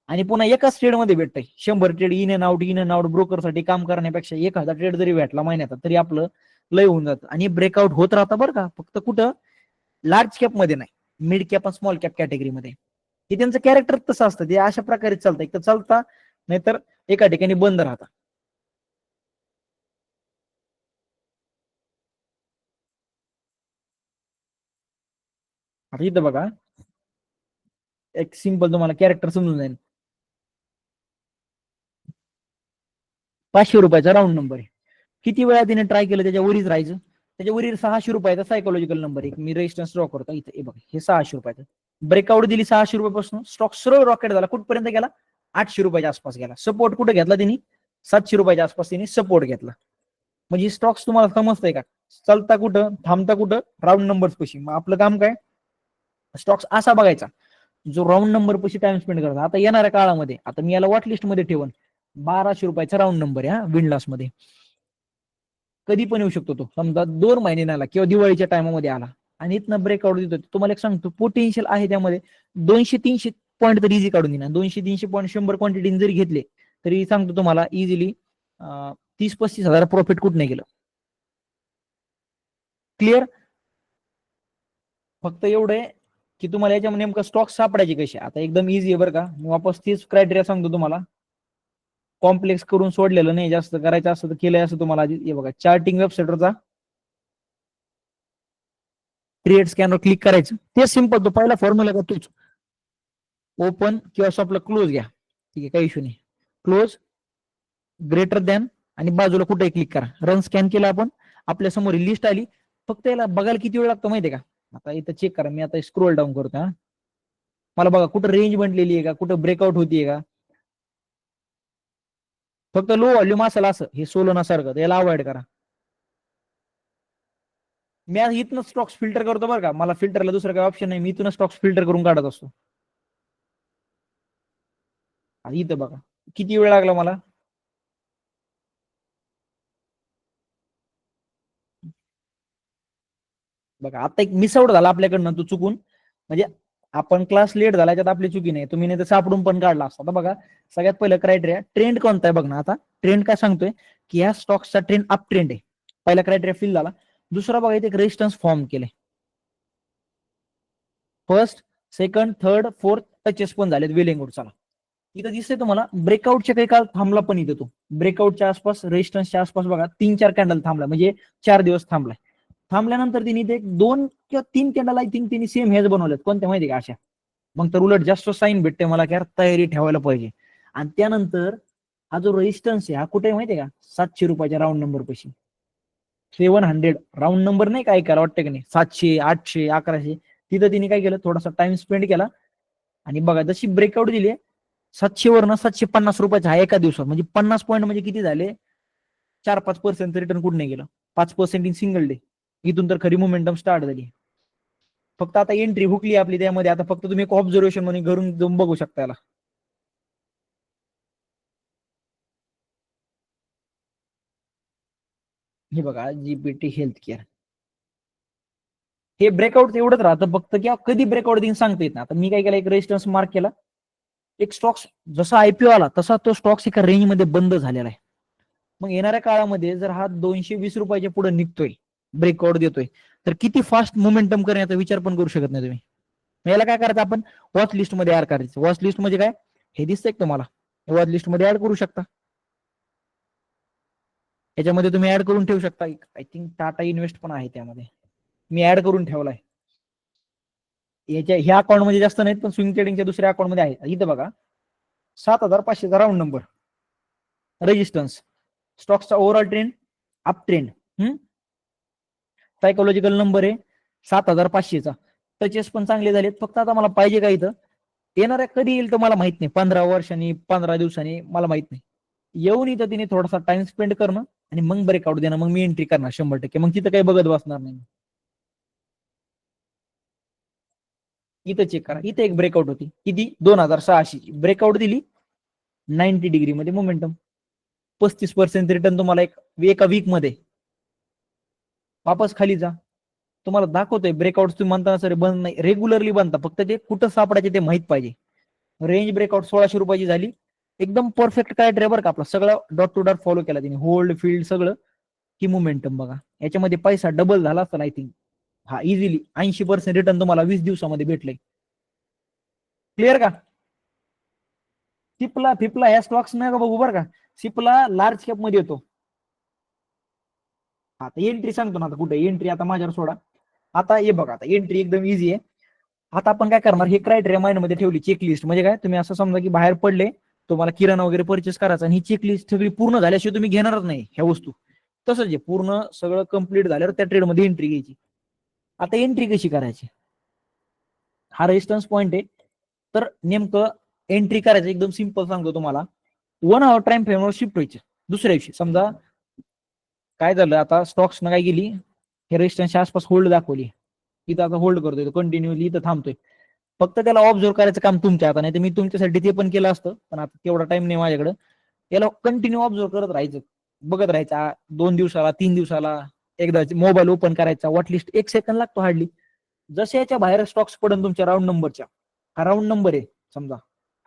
आणि पुन्हा एकाच ट्रेड मध्ये भेटतंय. 100 ट्रेड इन अँड आउट ब्रोकरसाठी काम करण्यापेक्षा 1000 ट्रेड जरी भेटला महिन्यात तरी आपलं लय होऊन जातं. आणि ब्रेकआउट होत राहतं बरं का, फक्त कुठं लार्ज कॅप मध्ये नाही, मिड कॅप आणि स्मॉल कॅप कॅटेगरीमध्ये. हे त्यांचं कॅरेक्टर तसं असतं, ते अशा प्रकारे चालतं, एक तर चालता नाहीतर एका ठिकाणी बंद राहता. आता इथं बघा, एक सिंपल तुम्हाला कॅरेक्टर समजून जाईल. 500 रुपयाचा राऊंड नंबर आहे. किती वेळा तिने ट्राय केलं त्याच्या वरीच राहायचं. त्याच्या वरील 600 रुपयाचा सायकोलॉजिकल नंबर आहे. मी रेजिस्टन्स ड्रॉ करतो इथे, हे बघा, हे 600 रुपयाचं ब्रेकआउट दिली. 600 रुपयापासून स्टॉक सरळ रॉकेट झाला, कुठपर्यंत गेला? 800 रुपयाच्या आसपास गेला. सपोर्ट कुठे घेतला त्यांनी? 700 रुपयाच्या आसपास त्यांनी सपोर्ट घेतला. म्हणजे स्टॉक्स तुम्हाला समजतंय का? चालता कुठं, थांबता कुठं? राऊंड नंबर पशी. मग आपलं काम काय? स्टॉक्स असा बघायचा जो राऊंड नंबर पशी टाइम स्पेंड करतो. आता येणाऱ्या काळामध्ये, आता मी याला वॉच लिस्ट मध्ये ठेवून, 1200 रुपयाचा राऊंड नंबर आहे हा, विंडलास मध्ये. कधी पण येऊ शकतो तो, समजा 2 महिने आला किंवा दिवाळीच्या टायमामध्ये आला आणि इथनं ब्रेकआउट देतो, तुम्हाला एक सांगतो पोटेन्शियल आहे त्यामध्ये. 200-300 पॉईंट तर इझी काढून देणार. 200-300 पॉईंट 100 क्वांटिटी जरी घेतले तरी सांगतो तुम्हाला इझिली 30-35 हजार प्रॉफिट कुठं नाही गेलं. क्लिअर? फक्त एवढं आहे की तुम्हाला याच्यामध्ये नेमकं स्टॉक सापडायचे कसे. आता एकदम इझी आहे बरं का, मी वापस तीच क्रायटेरिया सांगतो तुम्हाला. कॉम्प्लेक्स करून सोडलेलं नाही, जास्त करायचं असतं तर केलंय असं तुम्हाला आधी. हे बघा, चार्टिंग वेबसाईटवरचा ट्रेड स्कॅनर क्लिक करायचं. ते सिंपल, तो पहिला फॉर्म्युला का तोच, ओपन किंवा आपलं क्लोज घ्या, ठीक आहे, काही इश्यू नाही. क्लोज, ग्रेटर दॅन, आणि बाजूला कुठेही क्लिक करा. रन स्कॅन केला आपण, आपल्या समोर लिस्ट आली. फक्त याला बघायला किती वेळ लागतो माहितीये का? आता इथं चेक करा, मी आता स्क्रोल डाऊन करतो हा. मला बघा कुठं रेंज बनलेली आहे का, कुठं ब्रेकआउट होतीये का. फक्त लो व्हॉल्यूम असेल असं, हे सोलो नसारखं, याला अवॉइड करा. मी आज इथनं स्टॉक्स फिल्टर करतो बरं का, मला फिल्टरला दुसरं काही ऑप्शन नाही, मी इथून स्टॉक्स फिल्टर करून काढत असतो. इथं बघा किती वेळ लागला मला. बघा आता एक मिस आउट झाला आपल्याकडनं, तो चुकून, म्हणजे आपण क्लास लेट झाला त्यात आपली चुकी नाही, तुम्ही नाही तर सापडून पण काढला असता. आता बघा, सगळ्यात पहिलं क्रायटेरिया ट्रेंड कोणता आहे बघ ना. आता ट्रेंड काय सांगतोय की या स्टॉक्सचा ट्रेंड अप ट्रेंड आहे. पहिला क्रायटेरिया फिल झाला. दुसरा बघा, इथे एक रेजिस्टन्स फॉर्म केले. First, second, third, fourth touches पण झालेत वेलिंग. चला, इथं दिसतंय तुम्हाला ब्रेकआउटच्या काही काळ थांबला पण इथं तो. ब्रेकआउटच्या आसपास, रेजिस्टन्सच्या आसपास बघा 3-4 कॅन्डल थांबला, म्हणजे 4 दिवस थांबलाय. थांबल्यानंतर तिने ते 2 किंवा 3 कॅन्डल आय थिंक तिने सेम हेच बनवलेत. कोणत्या माहिती का? अशा. मग तर उलट जास्त साईन भेटते मला की यार तयारी ठेवायला पाहिजे. आणि त्यानंतर हा जो रेजिस्टन्स आहे हा कुठे माहितीये का? 700 रुपयाच्या राऊंड नंबर पैसे. 700 राऊंड नंबर नाही काय करायला वाटतं की नाही, 700, 800, 1100. तिथं तिने काय केलं, थोडासा टाइम स्पेंड केला आणि बघा जशी ब्रेकआउट दिली, 700 वरनं 750 रुपयाचा हा एका दिवसात, म्हणजे 50 पॉईंट म्हणजे किती झाले? 4-5% रिटर्न कुठं नाही गेलं. 5% इन सिंगल डे. इथून तर खरी मोमेंटम स्टार्ट झाली. फक्त आता एंट्री हुकली आपली त्यामध्ये. आता फक्त तुम्ही एक ऑब्झर्वेशन म्हणून घरून जाऊन बघू शकता याला. हे बघा, जीपीटी हेल्थ केअर, हे ब्रेकआउट एवढंच राहतं फक्त, की कधी ब्रेकआउट देईन सांगता येत ना. आता मी काय केलं, एक रेजिस्टन्स मार्क केला. एक स्टॉक्स जसा आयपीओ आला तसा तो स्टॉक्स एका रेंज मध्ये बंद झालेला आहे. मग येणाऱ्या काळामध्ये जर हा 220 रुपयाच्या पुढे निघतोय, ब्रेकआउट देतोय, तर किती फास्ट मोमेंटम करण्याचा विचार पण करू शकत नाही तुम्ही. याला काय करायचं, आपण वॉच लिस्ट मध्ये ऍड करायचं. वॉच लिस्ट म्हणजे काय, हे दिसतंय तुम्हाला, वॉच लिस्ट मध्ये ऍड करू शकता. याच्यामध्ये तुम्ही ऍड करून ठेवू शकता. आय थिंक टाटा इन्व्हेस्ट पण आहे त्यामध्ये, मी ऍड करून ठेवलाय. याच्या ह्या अकाउंट मध्ये जास्त नाहीत, पण स्विंग ट्रेडिंगच्या दुसऱ्या अकाउंट मध्ये आहे. इथं बघा, 7500 राऊंड नंबर, रेजिस्टन्स, स्टॉक्सचा overall trend up trend, psychological number आहे 7500चा. टचेस पण चांगले झालेत. फक्त आता मला पाहिजे का इथं, येणाऱ्या कधी येईल तर मला माहित नाही, 15 वर्षांनी, 15 दिवसांनी, मला माहित नाही. येऊन इथं तिने थोडासा टाइम स्पेंड करणं आणि मग ब्रेकआउट देणं, मग मी एंट्री करणार 100%. मग तिथं काही बघत बसणार नाही. इथं चेक करा, इथं एक ब्रेकआउट होती किती 2600 ब्रेकआउट दिली 90 डिग्री मध्ये मोमेंटम 35% रिटर्न तुम्हाला एका वीक मध्ये. वापस खाली जा, तुम्हाला दाखवतोय ब्रेकआउट तुम्ही म्हणता सर बंद नाही, रेग्युलरली बनता, फक्त ते कुठं सापडायचे ते माहित पाहिजे. रेंज ब्रेकआउट 1600 झाली, एकदम परफेक्ट काय ड्रायव्हर का आपला सगळं डॉट टू डॉट फॉलो केला तिने, होल्ड फील्ड सगळं की मोमेंटम बघा याच्यामध्ये पैसा डबल झाला असेल आय थिंक. हा इझिली 80% रिटर्न तुम्हाला 20 दिवसामध्ये भेटले. क्लिअर का? सिपला फिपला ह्या स्टॉक्स नाही का बघू बरं का, सिपला लार्ज कॅप मध्ये येतो. आता एंट्री सांगतो ना, आता कुठे एंट्री आता माझ्यावर सोडा. आता हे बघा, आता एंट्री एकदम इझी आहे. आता आपण काय करणार, हे क्रायटेरिया माइंड मध्ये ठेवली चेकलिस्ट, म्हणजे काय तुम्ही असं समजा की बाहेर पडले तुम्हाला किराणा वगैरे परचेस करायचा आणि ही चेकलिस्ट सगळी पूर्ण झाल्याशिवाय तुम्ही घेणारच नाही ह्या वस्तू. तसंच आहे, पूर्ण सगळं कंप्लीट झाल्यावर त्या ट्रेड मध्ये एंट्री घ्यायची. आता एंट्री कशी करायची, हा रेजिस्टन्स पॉइंट आहे, तर नेमकं एंट्री करायचं एकदम सिंपल सांगतो तुम्हाला. 1 आवर टाइम फ्रेमवर शिफ्ट व्हायचे. दुसऱ्या दिवशी समजा काय झालं, आता स्टॉक्स न काय गेली, हे रेजिस्टन्सच्या आसपास होल्ड दाखवली, इथं आता होल्ड करतोय कंटिन्युअली, इथं थांबतोय. फक्त त्याला ऑब्झर्व करायचं काम तुमच्या आता, नाही तर मी तुमच्यासाठी ते पण केलं असतं, पण आता तेवढा टाइम नाही माझ्याकडे. याला कंटिन्यू ऑब्झर्व करत राहायचं, बघत राहायचं, 2 दिवसाला 3 दिवसाला एकदा मोबाईल ओपन करायचा, वॉटलिस्ट 1 सेकंद लागतो हार्डली. जसे याच्या बाहेर स्टॉक्स पडन तुमच्या राऊंड नंबरच्या, हा राऊंड नंबर आहे समजा,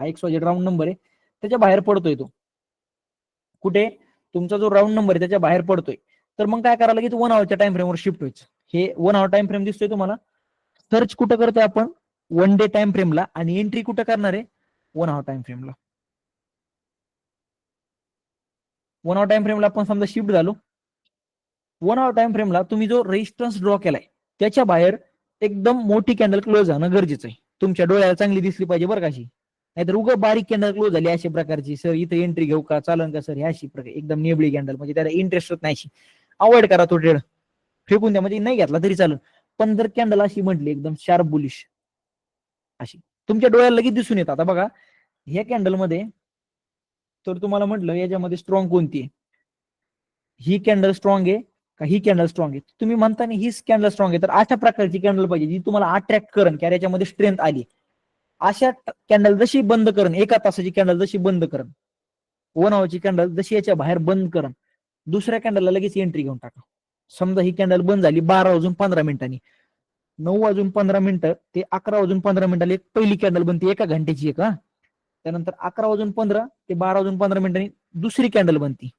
हा XYZ राऊंड नंबर आहे, त्याच्या बाहेर पडतोय तो, कुठे तुमचा जो राऊंड नंबर आहे त्याच्या बाहेर पडतोय, तर मग काय करायला की 1 आवरच्या टाइम फ्रेमवर शिफ्ट व्हायचं. हे 1 आवर टाइम फ्रेम दिसतोय तुम्हाला, सर्च कुठं करतोय आपण 1 डे टाइम फ्रेमला, आणि एंट्री कुठं करणार आहे 1 आवर टाइम फ्रेमला. 1 आवर टाइम फ्रेमला आपण समजा शिफ्ट झालो, 1 आवर टाइम फ्रेमला तुम्ही जो रेजिस्टन्स ड्रॉ केलाय त्याच्या बाहेर एकदम मोठी कॅन्डल क्लोज होणं गरजेचं आहे, तुमच्या डोळ्याला चांगली दिसली पाहिजे बरं का अशी, नाहीतर उगं बारीक कॅन्डल क्लोज झाली अशा प्रकारची, सर इथं एंट्री घेऊ का चालन का सर, ह्या अशी प्रकार एकदम नेबळी कॅन्डल, म्हणजे त्याला इंटरेस्ट नाही, अवॉइड करा तो ट्रेड, फेकून द्या, म्हणजे नाही घेतला तरी चालेल. पण जर कॅन्डल अशी म्हटली एकदम शार्प बुलिश अशी, तुमच्या डोळ्याला लगेच दिसून येतात. आता बघा ह्या कॅन्डल मध्ये, तर तुम्हाला म्हटलं याच्यामध्ये स्ट्रॉंग कोणती आहे, ही कॅन्डल स्ट्रॉंग आहे का ही कॅन्डल स्ट्रॉंग आहे, तुम्ही म्हणता ना ही कॅन्डल स्ट्रॉंग आहे, तर अशा प्रकारची कॅन्डल पाहिजे जी तुम्हाला अट्रॅक्ट करण की याच्यामध्ये स्ट्रेंथ आली. अशा कॅन्डल जशी बंद करण, एका तासाची कॅन्डल जशी बंद करण, 1 आवरची कॅन्डल जशी याच्या बाहेर बंद करण, दुसऱ्या कॅन्डलला लगेच एंट्री घेऊन टाका. समजा ही कॅन्डल बंद झाली 12 वाजून 15 मिनिटांनी, 9 वाजून 15 मिनिटं ते 11 वाजून 15 मिनिटाला एक पहिली कॅन्डल बनते, एका घंट्याची एक, हा त्यानंतर 11 वाजून 15 ते 12 वाजून 15 मिनिटांनी दुसरी कॅन्डल बनती.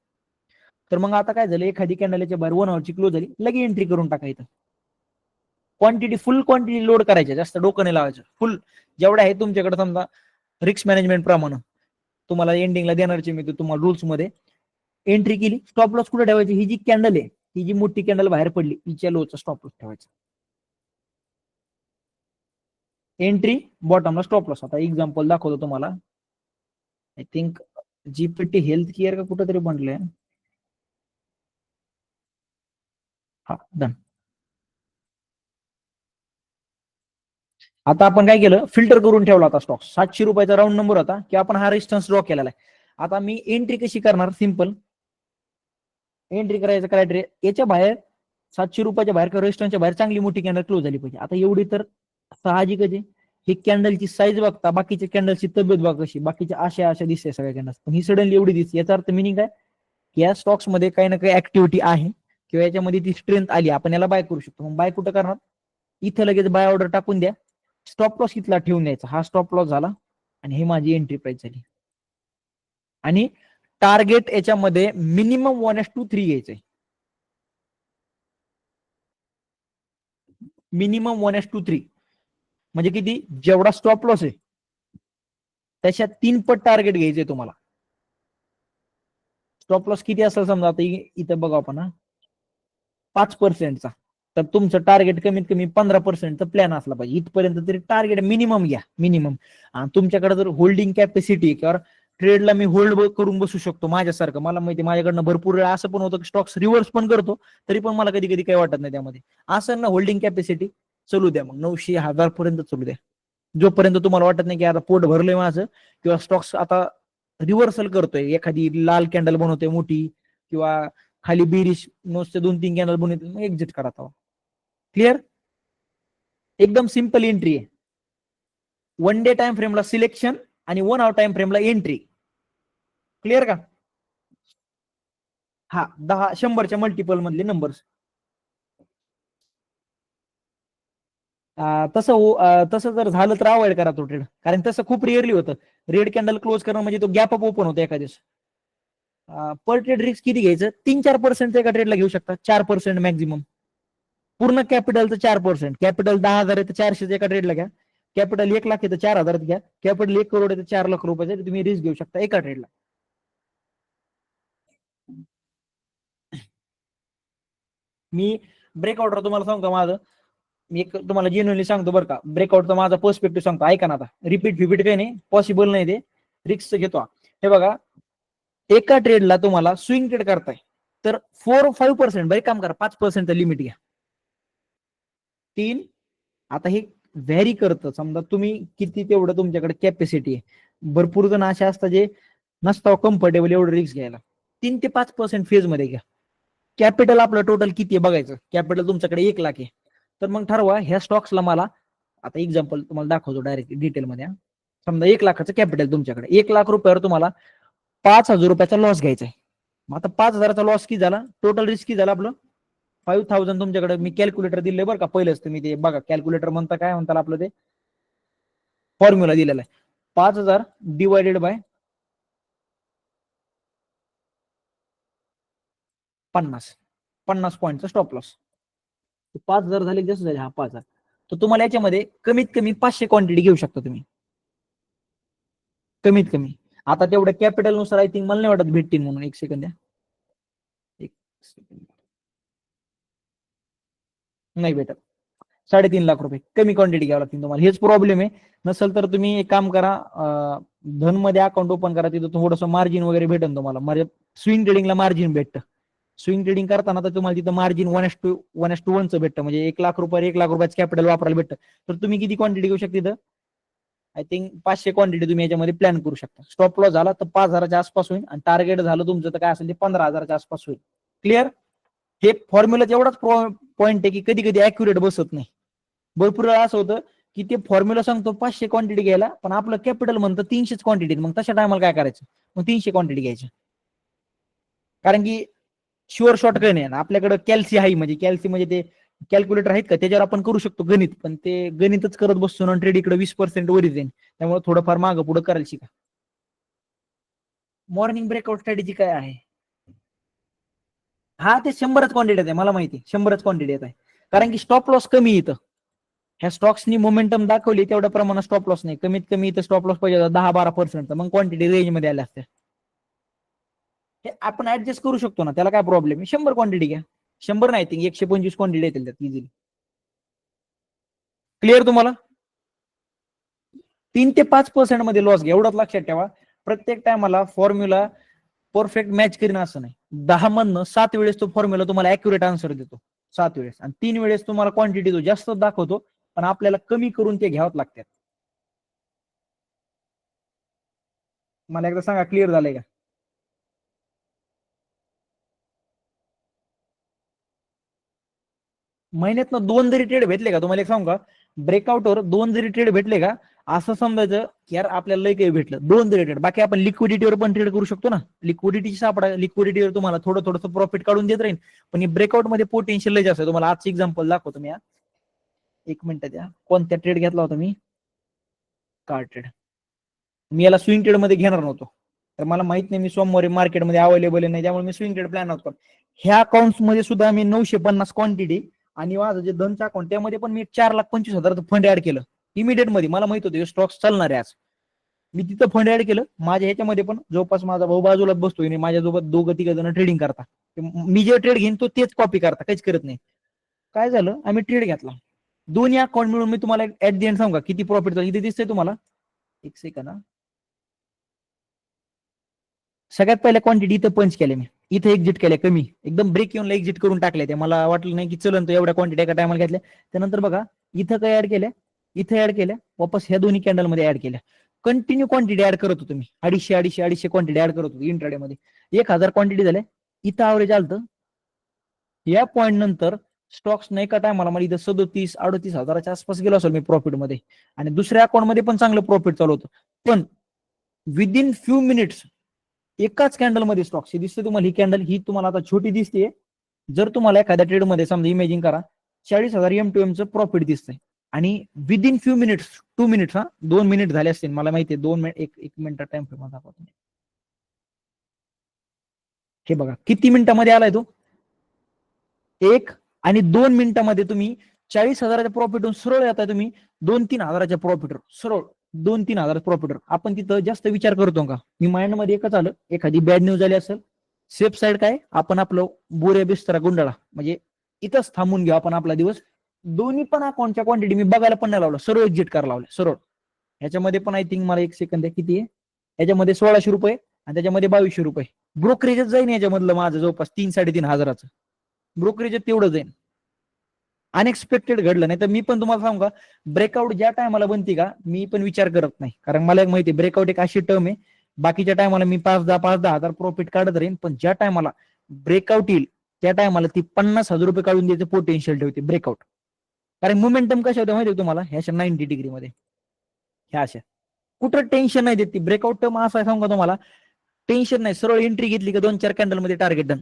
तर मग आता काय झालं, एखादी कॅन्डलच्या बाहेर 1 आवरची क्लोज झाली, लगे एंट्री करून टाकायचं. क्वांटिटी फुल क्वांटिटी लोड करायच्या, जास्त डोकं नाही लावायचं, फुल जेवढं आहे तुमच्याकडे समजा रिस्क मॅनेजमेंट प्रमाणे तुम्हाला एंडिंगला देणारची मी तुम्हाला रूल्स मध्ये एंट्री केली. स्टॉप लॉस कुठे ठेवायची, ही जी कॅन्डल आहे ही जी मोठी कॅन्डल बाहेर पडली हिच्या लोचा स्टॉप लॉस ठेवायचा, एंट्री बॉटमला स्टॉप लॉस. आता एक्झाम्पल दाखवतो तुम्हाला, I think GPT health care का कुठेतरी बनलंय, हा डन. आता आपण काय केलं, फिल्टर करून ठेवला होता स्टॉक, 700 रुपयाचा राऊंड नंबर होता की आपण हा रेजिस्टन्स ड्रॉ केलेला आहे. आता मी एंट्री कशी करणार, सिंपल एंट्री करायचं क्रायटेरिया, याच्या बाहेर 700 रुपयाच्या बाहेर किंवा रेजिस्टन्सच्या बाहेर चांगली मोठी कॅन्डल क्लोज झाली पाहिजे. आता एवढी तर साहजिकच आहे, ही कॅन्डलची साईज बघता, बाकीच्या कॅन्डलची तब्येत बघा कशी, बाकीच्या अशा दिसते सगळ्या कॅन्डल, पण ही सडनली एवढी दिसते, याचा अर्थ मिनिंग काय, या स्टॉक्स मध्ये काही ना काही ऍक्टिव्हिटी आहे किंवा याच्यामध्ये ती स्ट्रेंथ आली, आपण याला बाय करू शकतो. मग बाय कुठं करणार, इथं लगेच बाय ऑर्डर टाकून द्या, स्टॉप लॉस इथला ठेवून द्यायचा, हा स्टॉप लॉस झाला आणि ही माझी एंट्री प्राइस झाली. आणि टार्गेट याच्यामध्ये मिनिमम 1:3 घ्यायचंय, मिनिमम 1:3, म्हणजे किती, जेवढा स्टॉप लॉस आहे त्याच्यात 3 पट टार्गेट घ्यायचंय तुम्हाला. स्टॉप लॉस किती असेल समजा, आता इथं बघा आपण 5%चा, तर तुमचं टार्गेट कमीत कमी 15%चा प्लॅन असला पाहिजे, इथपर्यंत तरी टार्गेट मिनिमम घ्या, मिनिमम. आणि तुमच्याकडे जर होल्डिंग कॅपॅसिटी किंवा ट्रेडला मी होल्ड करून बसू शकतो माझ्यासारखं, मला माहिती माझ्याकडनं भरपूर वेळा असं पण होतं की स्टॉक्स रिव्हर्स पण करतो, तरी पण मला कधी कधी काही वाटत नाही त्यामध्ये, असं ना होल्डिंग कॅपॅसिटी चलू द्या, मग 900-1000 पर्यंत चलू द्या, जोपर्यंत तुम्हाला वाटत नाही की आता पोट भरलंय माझं, किंवा स्टॉक्स आता रिव्हर्सल करतोय, एखादी लाल कॅन्डल बनवतोय मोठी, किंवा खाली बिरिश नुसते 2-3 कॅन्डल बनवते, मग एक्झिट करा. क्लिअर, एकदम सिंपल एंट्री आहे. 1 डे टाइम फ्रेमला सिलेक्शन आणि 1 आवर टाइम फ्रेमला एंट्री. क्लिअर का? हा 100च्या मल्टिपल मधले नंबर्स. तसं जर झालं तर अवॉइड करा तो ट्रेड, कारण तसं खूप रिअरली होतं. रेड कॅन्डल क्लोज करणं म्हणजे तो गॅप अप ओपन होतो एका दिवस. पर ट्रेड रिस्क किती घ्यायचं? 3-4% एका ट्रेडला घेऊ शकता, 4% मॅक्झिमम. पूर्ण कॅपिटलचं 4%. कॅपिटल 10,000 आहे तर 400 एका ट्रेडला घ्या. कॅपिटल 1 लाख आहे तर 4,000 घ्या. कॅपिटल 1 करोड आहे तर 4 लाख रुपयाचे तुम्ही रिस्क घेऊ शकता एका ट्रेडला. मी ब्रेकआउटवर तुम्हाला सांगू का माझं, मी एक तुम्हाला जेन्युअनली सांगतो बरं का, ब्रेकआउटचा माझा पर्स्पेक्टिव्ह सांगतो, ऐका ना आता. रिपीट काही नाही, पॉसिबल नाही, ते रिस्क घेतो. हे बघा, एका ट्रेडला तुम्हाला स्विंग ट्रेड करताय तर 4-5% बरे काम करा, 5% लिमिट घ्या. 3 आता हे व्हॅरी करतं, समजा तुम्ही किती तेवढं तुमच्याकडे कॅपॅसिटी आहे. भरपूर जण असे असतात जे नसतं कम्फर्टेबल एवढं रिस्क घ्यायला. 3 ते 5% फेज मध्ये घ्या. कॅपिटल आपलं टोटल किती आहे बघायचं. कॅपिटल तुमच्याकडे 1 लाख आहे तर मग ठरवा ह्या स्टॉक्सला मला, आता एक्झाम्पल तुम्हाला दाखवतो डायरेक्ट डिटेलमध्ये. समजा 1 लाखाचं कॅपिटल तुमच्याकडे, 1 लाख रुपयावर तुम्हाला 5,000 रुपयाचा लॉस घ्यायचा आहे. मग आता 5,000चा लॉस किती झाला, टोटल रिस्क किती झाला आपलं 5,000. तुमच्याकडे मी कॅल्क्युलेटर दिले बरं का, पहिलंच तुम्ही ते बघा, कॅल्क्युलेटर म्हणता काय म्हणतात आपलं, ते फॉर्म्युला दिलेला आहे. 5,000 डिवायडेड बाय 50 पॉईंटचा स्टॉप लॉस. 5,000 झाले, जसं झाले हा 5,000. तर तुम्हाला याच्यामध्ये कमीत कमी 500 क्वांटिटी घेऊ शकता तुम्ही, कमीत कमी. आता तेवढ्या कॅपिटल नुसार आय थिंक मला नाही वाटत भेटतील म्हणून. एक सेकंड द्या, एक सेकंड. नाही भेटत. 3.5 लाख रुपये कमी क्वांटिटी घ्यावं लागतील तुम्हाला, हेच प्रॉब्लेम आहे. नसेल तर तुम्ही एक काम करा, धन मध्ये अकाउंट ओपन करा, तिथं थोडंसं मार्जिन वगैरे भेटेल तुम्हाला. म्हणजे स्विंग ट्रेडिंगला मार्जिन भेटतं. स्विंग ट्रेडिंग करताना तर तुम्हाला तिथं मार्जिन 1:1:1चं भेटतं, म्हणजे 1 लाख रुपये 1 लाख रुपयाचं कॅपिटल वापरायला भेटतं. तर तुम्ही किती क्वांटिटी घेऊ शकता तिथं? आय थिंक 500 क्वांटिटी तुम्ही याच्यामध्ये प्लॅन करू शकता. स्टॉप लॉस झाला तर 5,000च्या आसपास होईल, आणि टार्गेट झालं तुमचं तर काय असेल ते 15,000च्या आसपास होईल. क्लिअर? हे फॉर्म्युला एवढाच पॉईंट आहे की कधी कधी अॅक्युरेट बसत नाही. भरपूर वेळा असं होतं की ते फॉर्म्युला सांगतो 500 क्वांटिटी घ्यायला, पण आपलं कॅपिटल म्हणतं 300 क्वांटिटी. मग तशा टायमाला काय करायचं, मग 300 क्वांटिटी घ्यायची. कारण की शुअर शॉर्ट काही नाही आपल्याकडे. कॅल्सी आहे, म्हणजे कॅल्सी म्हणजे ते कॅल्क्युलेटर आहेत का, त्याच्यावर आपण करू शकतो गणित, पण ते गणितच करत बसतो ना, ट्रेड इकडे 20% वरच जाईल. त्यामुळे थोडंफार मागं पुढे करायला शिका. मॉर्निंग ब्रेकआउट स्ट्रॅटेजी काय आहे? हा, ते 100च क्वांटिटी आहे, मला माहिती 100च क्वांटिटी येत आहे. कारण की स्टॉप लॉस कमी येतं. ह्या स्टॉक्सनी मोमेंटम दाखवली तेवढ्या प्रमाणात स्टॉप लॉस नाही. कमीत कमी इथं स्टॉप लॉस पाहिजे 10-12%, मग क्वांटिटी रेंज मध्ये आल्या असत्या. हे आपण ऍडजस्ट करू शकतो ना, त्याला काय प्रॉब्लेम आहे. 100 क्वांटिटी घ्या. 100 नाही, 125 क्वांटिटी येतील त्यात इझिली. क्लिअर तुम्हाला? 3 ते 5% मध्ये लॉस घ्या, एवढंच लक्षात ठेवा. प्रत्येक टायमाला फॉर्म्युला परफेक्ट मॅच करीन असं नाही. 10 मधनं 7 वेळेस तो फॉर्म्युला तुम्हाला अॅक्युरेट आन्सर देतो, 7 वेळेस. आणि 3 वेळेस तुम्हाला क्वांटिटी तो जास्त दाखवतो, पण आपल्याला कमी करून ते घ्यावं लागतात. मला एकदा सांगा, क्लिअर झालंय का? महिन्यातनं 2 जरी ट्रेड भेटले का, तुम्हाला एक सांगू का, ब्रेकआउटवर 2 जरी ट्रेड भेटले का, असं समजायचं की यार आपल्याला लय काही भेटलं. 2 जरी ट्रेड. बाकी आपण लिक्विडिटीवर पण ट्रेड करू शकतो ना. लिक्विडिटी सापडा, लिक्विडिटीवर तुम्हाला थोडं थोडंसं प्रॉफिट काढून देत राहील. पण ब्रेकआउट मध्ये पोटेन्शियल लय जास्त आहे. तुम्हाला आजचं एक्झाम्पल दाखवतो मी. 1 मिनिट द्या. कोणत्या ट्रेड घेतला होता मी? Car trade. मी याला स्विंग ट्रेड मध्ये घेणार नव्हतो, तर मला माहित नाही मी सोमवारी मार्केटमध्ये अवेलेबल नाही, त्यामुळे मी स्विंग ट्रेड प्लॅन नव्हतो. ह्या अकाउंट मध्ये सुद्धा मी 950 क्वांटिटी, आणि माझं जे धनचा अकाउंट त्यामध्ये पण मी 4,25,000 फंड ऍड केलं इमिडिएट मध्ये. मला माहित होतं स्टॉक्स चालणार आहे आज. मी तिथं फंड ऍड केलं. माझ्या ह्याच्यामध्ये पण जवळपास माझा भाऊ बाजूला बसतोय आणि माझ्यासोबत 2-3 जण ट्रेडिंग करता. मी जे ट्रेड घेईन तो तेच कॉपी करता, काहीच करत नाही. काय झालं, आम्ही ट्रेड घेतला. दोन्ही अकाउंट मिळून मी तुम्हाला ऍट द एंड सांगू का किती प्रॉफिट झालं. इथे दिसतंय तुम्हाला, एक सेकंड. सगळ्यात पहिल्या क्वांटिटी इथं पंच केल्या मी, इथे एक्झिट केल्या कमी, एकदम ब्रेक येऊन एक्झिट करून टाकल्या. त्या मला वाटलं नाही की चलन तो एवढ्या क्वांटिटी एका टायमाला घेतल्या. त्यानंतर बघा इथं काय ऍड केल्या, इथे ऍड केल्या, वापस ह्या दोन्ही कॅन्डल मध्ये ऍड केल्या. कंटिन्यू क्वांटिटी ऍड करत होतो मी, 250 क्वांटिटी ऍड करत होतो इंट्राडे मध्ये. 1,000 क्वांटिटी झाल्या. इथं अवरेज आलं या पॉईंट नंतर स्टॉक्स नाही का टायमाला मला इथं 37-38 हजाराच्या आसपास गेलो असेल मी प्रॉफिटमध्ये, आणि दुसऱ्या अकाउंटमध्ये पण चांगलं प्रॉफिट चालू होतं. पण विदिन फ्यू मिनिट्स एकाच कॅन्डलमध्ये स्टॉक्स, ही दिसते तुम्हाला, ही कॅन्डल ही तुम्हाला आता छोटी दिसते. जर तुम्हाला एखाद्या ट्रेडमध्ये समजा इमेजिन करा 40,000 M2M चं प्रॉफिट दिसतंय, आणि within few minutes, 2 minutes, 2 minute झाले असतील मला माहिती आहे, 2 मिनिट, एक मिनिट टाइम फ्रेम दाखवतो. हे बघा किती मिनिटामध्ये आलाय तो, 1 आणि 2 मिनिटामध्ये तुम्ही 40,000च्या प्रॉफिटून सरळ येताय तुम्ही 2-3 हजाराच्या प्रॉफिटवर, सरळ 2-3 हजार प्रॉफिटर. आपण तिथं जास्त विचार करतो का? मी माइंड मध्ये एकच आलं, एखादी बॅड न्यूज आली असेल, सेफ साईड काय, आपण आपलं बोऱ्या बिस्तरा गुंडाळा, म्हणजे इथंच थांबून घेऊ आपण आपला दिवस. दोन्ही पण अकाउंटच्या क्वांटिटी मी बघायला पण नाही लावलं, सरळ एक्झिट करायला लावलं सरळ. ह्याच्यामध्ये पण आय थिंक मला एक सेकंद आहे, किती आहे याच्यामध्ये, 1,600 रुपये आणि त्याच्यामध्ये 2,200 रुपये ब्रोकरेजच जाईन याच्यामधलं माझं, जवळपास 3-3.5 हजाराचं ब्रोकरेज तेवढं जाईन. अनएक्सपेक्टेड घडलं. नाही तर मी पण तुम्हाला सांगू का, ब्रेकआउट ज्या टायमाला बनती का, मी पण विचार करत नाही, कारण मला एक माहिती ब्रेकआउट एक अशी टर्म आहे, बाकीच्या टायमाला मी 5-10 हजार प्रॉफिट काढत राहीन, पण ज्या टायमाला ब्रेकआउट येईल त्या टायमाला ती 50,000 रुपये काढून द्यायचं पोटेन्शियल ठेवते ब्रेकआउट. कारण मोमेंटम कशा होत्या माहिती तुम्हाला, ह्या 90 डिग्रीमध्ये, ह्या अशा कुठं टेन्शन नाही देत ती ब्रेकआउट टर्म. असं सांगू का तुम्हाला, टेन्शन नाही, सरळ एंट्री घेतली का 2-4 कॅन्डल मध्ये टार्गेट डन.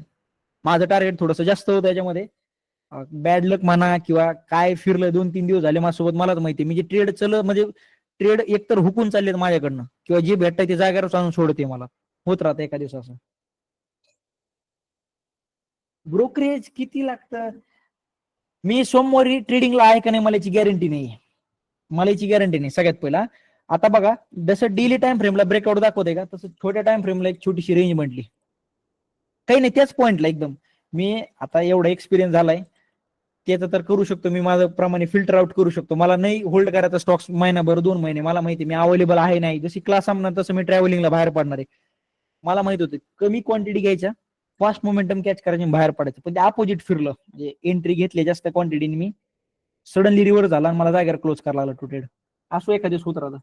माझं टार्गेट थोडंसं जास्त होतं याच्यामध्ये, बॅड लक म्हणा किंवा काय, फिरलं 2-3 दिवस झाले माझ्यासोबत, मलाच माहिती, म्हणजे ट्रेड म्हणजे ट्रेड एकतर हुकून चाललेत माझ्याकडनं, किंवा जे भेटतंय ते जागेवर आणून सोडते मला, होत राहतं एका दिवसाचं. ब्रोकरेज किती लागतं, मी सोमवारी ट्रेडिंगला आहे का नाही मला याची गॅरंटी नाही, मला याची गॅरंटी नाही सगळ्यात पहिला. आता बघा, जसं डेली टाइम फ्रेमला ब्रेकआउट दाखवते का, तसं छोट्या टाइम फ्रेमला एक छोटीशी रेंज म्हटली, काही नाही त्याच पॉईंटला एकदम. मी आता एवढा एक्सपिरियन्स झालाय त्याचं, तर करू शकतो मी माझं प्रमाणे फिल्टर आउट करू शकतो. मला नाही होल्ड करायचा स्टॉक्स महिनाभर 2 महिने, मला माहिती मी अवेलेबल आहे नाही, जशी क्लास संपणार तसं मी ट्रॅव्हलिंगला बाहेर पडणार आहे. मला माहित होतं कमी क्वांटिटी घ्यायच्या, फास्ट मोमेंटम कॅच करायचे आणि बाहेर पडायचं, पण ते अपोजिट फिरलं, म्हणजे एंट्री घेतली जास्त क्वांटिटीने मी, सडनली रिव्हर्स झाला आणि मला जागेवर क्लोज करायला लागला टू ट्रेड. असं एखाद्या दिवस होत राहतं.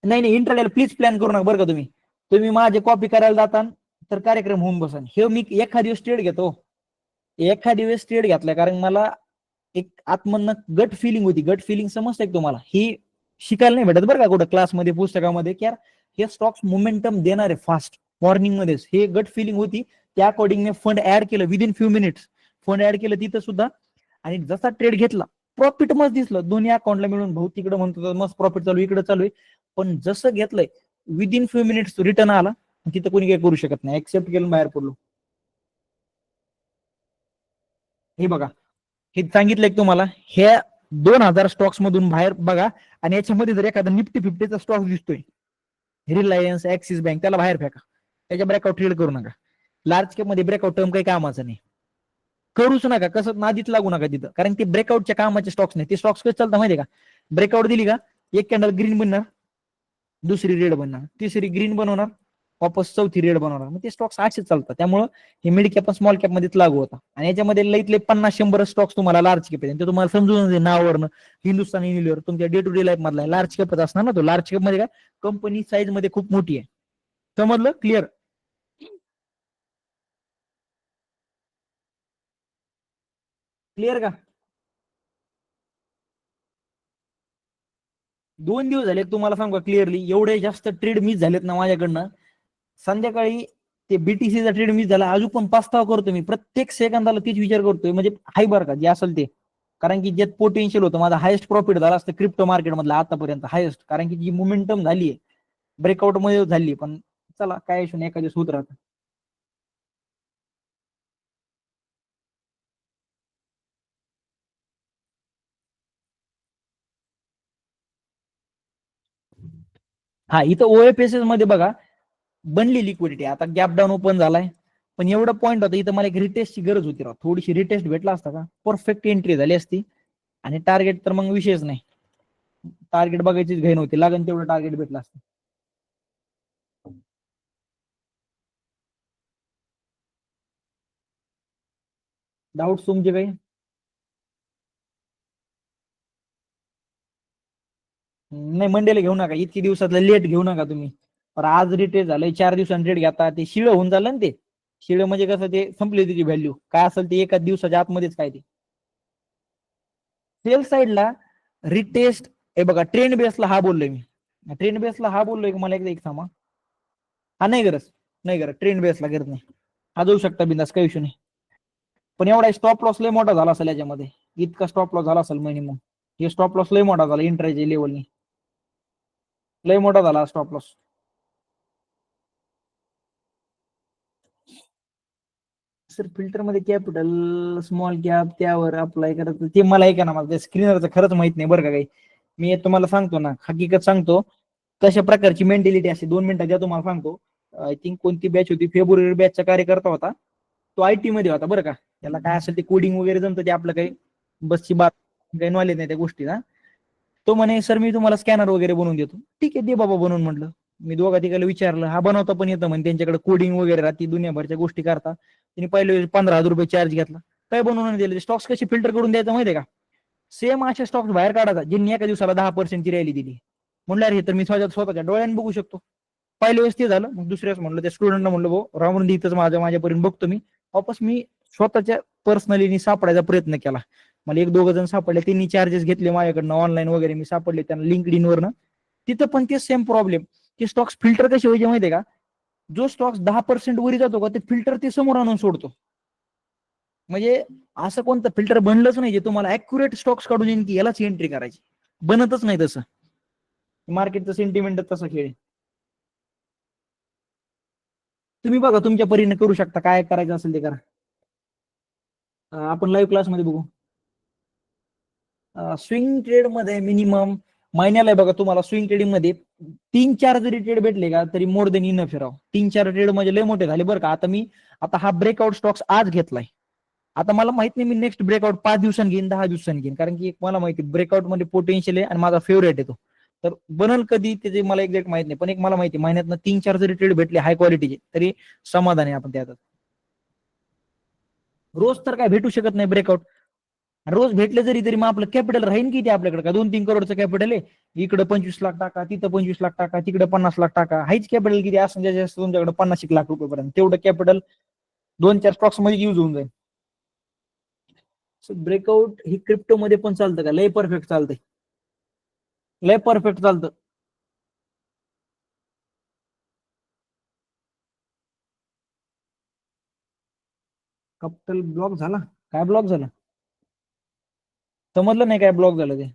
नाही नाही, इंटरनेट प्लीज प्लॅन करू नका बरं का. तुम्ही तुम्ही माझे कॉपी करायला जाता तर कार्यक्रम होऊन बसा. हे मी एखादी दिवस ट्रेड घेतो, एखादी वेळेस ट्रेड घेतलाय, कारण मला एक आत्मन गट फिलिंग होती, गट फिलिंग समजते तुम्हाला, ही शिकायला नाही भेटत बरं का कुठं क्लासमध्ये पुस्तकामध्ये, की यार हे स्टॉक्स मोमेंटम देणार आहे फास्ट मॉर्निंग मध्येच, हे गट फिलिंग होती. त्या अकॉर्डिंग मी फंड ऍड केलं, within few minutes fund add केलं तिथं सुद्धा, आणि जसा ट्रेड घेतला प्रॉफिट मस्त दिसलं, दोन्ही अकाउंटला मिळून भाऊ तिकडे म्हणतो मस्त प्रॉफिट चालू, इकडे चालू आहे. पण जसं घेतलंय विदिन फ्यू मिनिट्स रिटर्न आला, तिथं कोणी काही करू शकत नाही, एक्सेप्ट केलं बाहेर पडलो. हे बघा, हे सांगितलंय तुम्हाला, हे 2,000 स्टॉक्स मधून बाहेर बघा, आणि याच्यामध्ये जर एखादा निफ्टी 50चा स्टॉक दिसतोय, रिलायन्स, ऍक्सिस बँक, त्याला बाहेर फेका, त्याच्या ब्रेकआउट ट्रेड करू नका. लार्ज कॅप मध्ये ब्रेकआउट टर्म काही कामाचं नाही, करूच नका, कसं नादीत लागू नका तिथं, कारण ते ब्रेकआउटच्या कामाचे स्टॉक्स नाही. ते स्टॉक्स कसं चालतं माहितीये का, ब्रेकआउट दिली का एक कॅन्डल ग्रीन बनणार, दुसरी रेड बनणार, तिसरी ग्रीन बनवणार, वापस चौथी रेड बनवणार, मग ते स्टॉक्स असेच चालतात. त्यामुळे हे मिड कॅप स्मॉल कॅप मध्येच लागू होता, आणि याच्यामध्ये लईतले 50-100 स्टॉक्स तुम्हाला लार्ज कॅप आहे, ते तुम्हाला समजून नावावरनं हिंदुस्थान युनिलिव्हर तुमच्या डे टू डे लाईफ मधला लार्ज कॅपच असणार ना तो. लार्ज कॅप मध्ये काय, कंपनी साईज मध्ये खूप मोठी आहे, समजलं क्लिअर. क्लिअर का? 2 दिवस झाले तुम्हाला सांगू क्लिअरली, एवढे जास्त ट्रेड मिस झालेत ना माझ्याकडनं. संध्याकाळी ते बीटीसीचा ट्रेड मिस झाला, अजून पण पस्तावा करतो मी, प्रत्येक सेकंदाला तीच विचार करतोय, म्हणजे हाय बरं का जे असेल ते, कारण की ज्यात पोटेन्शियल होतं, माझा हायेस्ट प्रॉफिट झाला असतं क्रिप्टो मार्केट मधला आतापर्यंत हायेस्ट, कारण की जी मोमेंटम झाली ब्रेकआउट मध्ये झाली. पण चला काय इशू नाही, एका दिवस होत राहतं. हा, इथं ओएफएसएस मध्ये बघा बनली लिक्विडिटी, आता गॅप डाऊन ओपन झालाय, पण एवढं पॉईंट होतं इथं, मला एक रिटेस्टची गरज होती राव, थोडीशी रिटेस्ट भेटला असता का परफेक्ट एंट्री झाली असती, आणि टार्गेट तर मग विषयच नाही, टार्गेट बघायचीच घाई नव्हती, लागेल तेवढं टार्गेट भेटलं असतं. डाऊट तुमचे काही? नाही, मंडेला घेऊ नका, इतकी दिवसातला लेट घेऊ नका तुम्ही. पण आज रिटेट झालंय 4 दिवसांनी रेट घेता ते शिळ होऊन झालं ना ते. शिळ म्हणजे कसं ते संपली त्याची व्हॅल्यू काय असेल ते एका दिवसाच्या आतमध्येच काय ते. सेल साईडला रिटेस्ट हे बघा ट्रेंड बेसला हा बोललोय मी. ट्रेंड बेसला हा बोललोय की मला एकदा एक सांगा. हा नाही गरज नाही गरज ट्रेंड बेसला गरज नाही. हा जाऊ शकता बिंदास काही इशू नाही. पण एवढा स्टॉप लॉस लय मोठा झाला असेल याच्यामध्ये. इतका स्टॉप लॉस झाला असेल मिनिमम. हे स्टॉप लॉस लय मोठा झाला इंट्राच्या लेवलनी. लय मोठा झाला स्टॉप लॉस. सर फिल्टर मध्ये कॅपिटल स्मॉल कॅप त्यावर अप्लाय करायचं ते मला ऐका ना मला स्क्रीनवरचं खरंच माहित नाही बरं का काही. मी तुम्हाला सांगतो ना हकीकत सांगतो. कशा प्रकारची मेंटॅलिटी असते 2 मिनिटात द्या तुम्हाला सांगतो. आय थिंक कोणती बॅच होती फेब्रुवारी बॅचचा कार्यकर्ता होता. तो आयटी मध्ये होता बरं का. त्याला काय असेल ते कोडिंग वगैरे जमतं ते आपलं काही बसची बात काही नॉलेज नाही त्या गोष्टीला. तो म्हणे सर मी तुम्हाला स्कॅनर वगैरे बनवून देतो. ठीक आहे दे बाबा बनवून म्हटलं. मी दोघा तिघाला विचारलं हा बनवता पण येतं म्हणे त्यांच्याकडे कोडिंग वगैरे राहते दुनियाभरच्या गोष्टी करता. तिने पहिले 15,000 रुपये चार्ज घेतला. काय बनवून दिले स्टॉक्स कसे फिल्टर करून द्यायचं माहितीये का. सेम अशा स्टॉक्स बाहेर काढायचा ज्यांनी एका दिवसाला 10% रॅली दिली. म्हणलं अरे तर मी स्वतःच्या डोळ्याने बघू शकतो. पहिल्या वेळेस ते झालं मग दुसऱ्या वेळेस म्हणलं त्या स्टुडंटला म्हणलं भाऊ राहून इथंच माझ्यापर्यंत बघतो मी. वापस मी स्वतःच्या पर्सनली सापडायचा प्रयत्न केला. मला एक दोघं जण सापडले त्यांनी चार्जेस घेतले माझ्याकडनं ऑनलाईन वगैरे मी सापडले त्यांना लिंकड वरनं. तिथं पण ते सेम प्रॉब्लेम ते स्टॉक्स फिल्टर कसे व्हायचे माहितीये का. जो स्टॉक्स 10% वरी जातो का ते फिल्टर ते समोर आणून सोडतो. म्हणजे असं कोणतं फिल्टर बनलंच नाही जे तुम्हाला अॅक्युरेट स्टॉक्स काढून येईन की यालाच एंट्री करायची. बनतच नाही तसं. मार्केटचं सेंटिमेंट तसा खेळ. तुम्ही बघा तुमच्या परीने करू शकता काय करायचं असेल ते करा. आपण लाईव्ह क्लासमध्ये बघू. स्विंग ट्रेड मध्ये मिनिमम महिन्याला बघा तुम्हाला स्विंग ट्रेडिंग मध्ये 3-4 जरी ट्रेड भेटले का तरी मोर देन इनफ राव. 3-4 ट्रेड म्हणजे लय मोठे झाले बरं का. आता हा ब्रेकआउट स्टॉक्स आज घेतलाय. आता मला माहित नाही मी नेक्स्ट ब्रेकआउट 5 दिवसांनी घेईन 10 दिवसांनी घेईन कारण की मला माहिती ब्रेकआउट मध्ये पोटेन्शियल आहे आणि माझा फेवरेट आहे तो. तर बनल कधी त्याचे मला एक्झॅक्ट माहित नाही पण एक मला माहिती महिन्यात 3-4 जरी ट्रेड भेटले हाय क्वालिटीचे तरी समाधान आहे आपण त्यात. रोज तर काय भेटू शकत नाही ब्रेकआउट. रोज भेटले जरी मग आपलं कॅपिटल राहीन किती आपल्याकडे का 2-3 करोडचं कॅपिटल आहे. इकडे 25 लाख टाका तिथं 25 लाख टाका तिकडे 50 लाख टाका हाईच कॅपिटल किती असं जास्त तुमच्याकडे 50 लाख रुपये पर्यंत तेवढं कॅपिटल 2-4 स्टॉक्स मध्ये युज होऊन जाईल. ब्रेकआउट ही क्रिप्टो मध्ये पण चालतं का लय परफेक्ट चालतंय. लय परफेक्ट चालतं. कॅपिटल ब्लॉक झाला. काय ब्लॉक झालं समजलं नाही काय ब्लॉक झालं ते.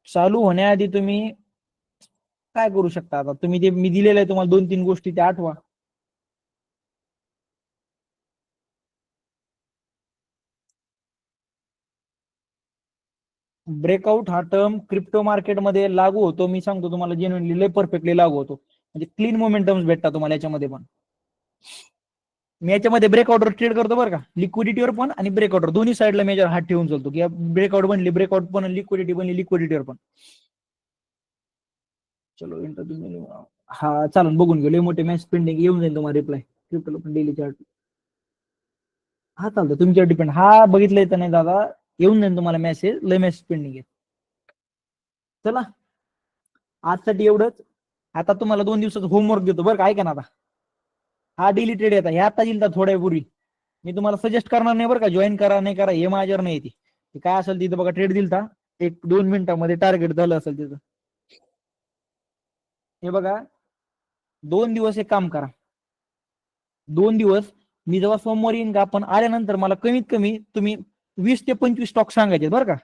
चालू होण्याआधी तुम्ही काय करू शकता आता तुम्ही ते मी दिलेलं आहे तुम्हाला 2-3 गोष्टी त्या आठवा. ब्रेकआउट हा टर्म क्रिप्टो मार्केटमध्ये लागू होतो मी सांगतो तुम्हाला जेन्युइनली लय परफेक्टली लागू होतो. म्हणजे क्लीन मोमेंटम्स भेटतात तुम्हाला याच्यामध्ये पण. मी याच्यामध्ये ब्रेकआउटवर ट्रेड करतो बरं का लिक्विडिटीवर पण आणि ब्रेकआउटवर दोन्ही साईडला मेजर हात ठेवून चालतो की ब्रेकआउट बनली ब्रेकआउट पण लिक्विडिटी बनली लिक्विडिटीवर पण. चलो हा चालून बघून घेऊ लय मोठे मॅच पेंडिंग येऊन जाईल तुम्हाला रिप्लाय क्रिप्टोला पण डेली चार्ट. हा चालतं तुमच्यावर डिपेंड हा बघितलं तर नाही दादा येऊन जाईल तुम्हाला मेसेज लय मेसेज पेंडिंग आहे. चला आजसाठी एवढंच. आता तुम्हाला 2 दिवसाचं होमवर्क देतो बरं का ऐका ना आता. हा डेली ट्रेड येतात हे आता येईल थोड्या पूर्वी. मी तुम्हाला सजेस्ट करणार नाही बरं का जॉईन करा नाही करा हे माझ्यावर नाही ती काय असेल तिथं बघा ट्रेड दिलता 1-2 मिनिटामध्ये टार्गेट झालं असेल तिथं. हे बघा 2 दिवस एक काम करा. 2 दिवस मी जेव्हा सोमवारी येईन का आपण आल्यानंतर मला कमीत कमी तुम्ही 20 ते 25 स्टॉक सांगायचे बरं का.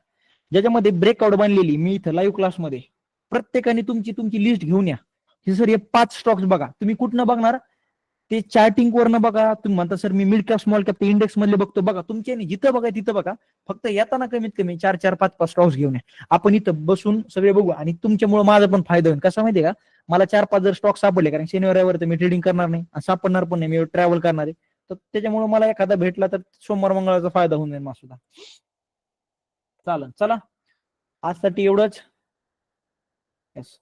ज्याच्यामध्ये ब्रेकआउट बनलेली मी इथं लाईव्ह क्लासमध्ये प्रत्येकाने तुमची तुमची लिस्ट घेऊन या. हे सर हे 5 स्टॉक्स बघा तुम्ही कुठनं बघणार ते चार्टिंग वरनं बघा तुम्ही म्हणता सर मी mid cap small cap index मधले बघतो बघा तुमच्या जिथं बघा तिथं बघा. फक्त येताना कमीत कमी 4-4-5-5 स्टॉक्स घेऊन या. आपण इथं बसून सगळे बघू आणि तुमच्यामुळे माझा पण फायदा होईल कसं माहितीये का. मला 4-5 जर स्टॉक सापडले कारण शनिवार रविवार तर मी ट्रेडिंग करणार नाही सापडणार पण नाही मी ट्रॅव्हल करणार आहे. तर त्याच्यामुळे मला एखादा भेटला तर सोमवार मंगळवारचा फायदा होऊन जाईल माझा सुद्धा. चालेल चला आजसाठी एवढंच. येस.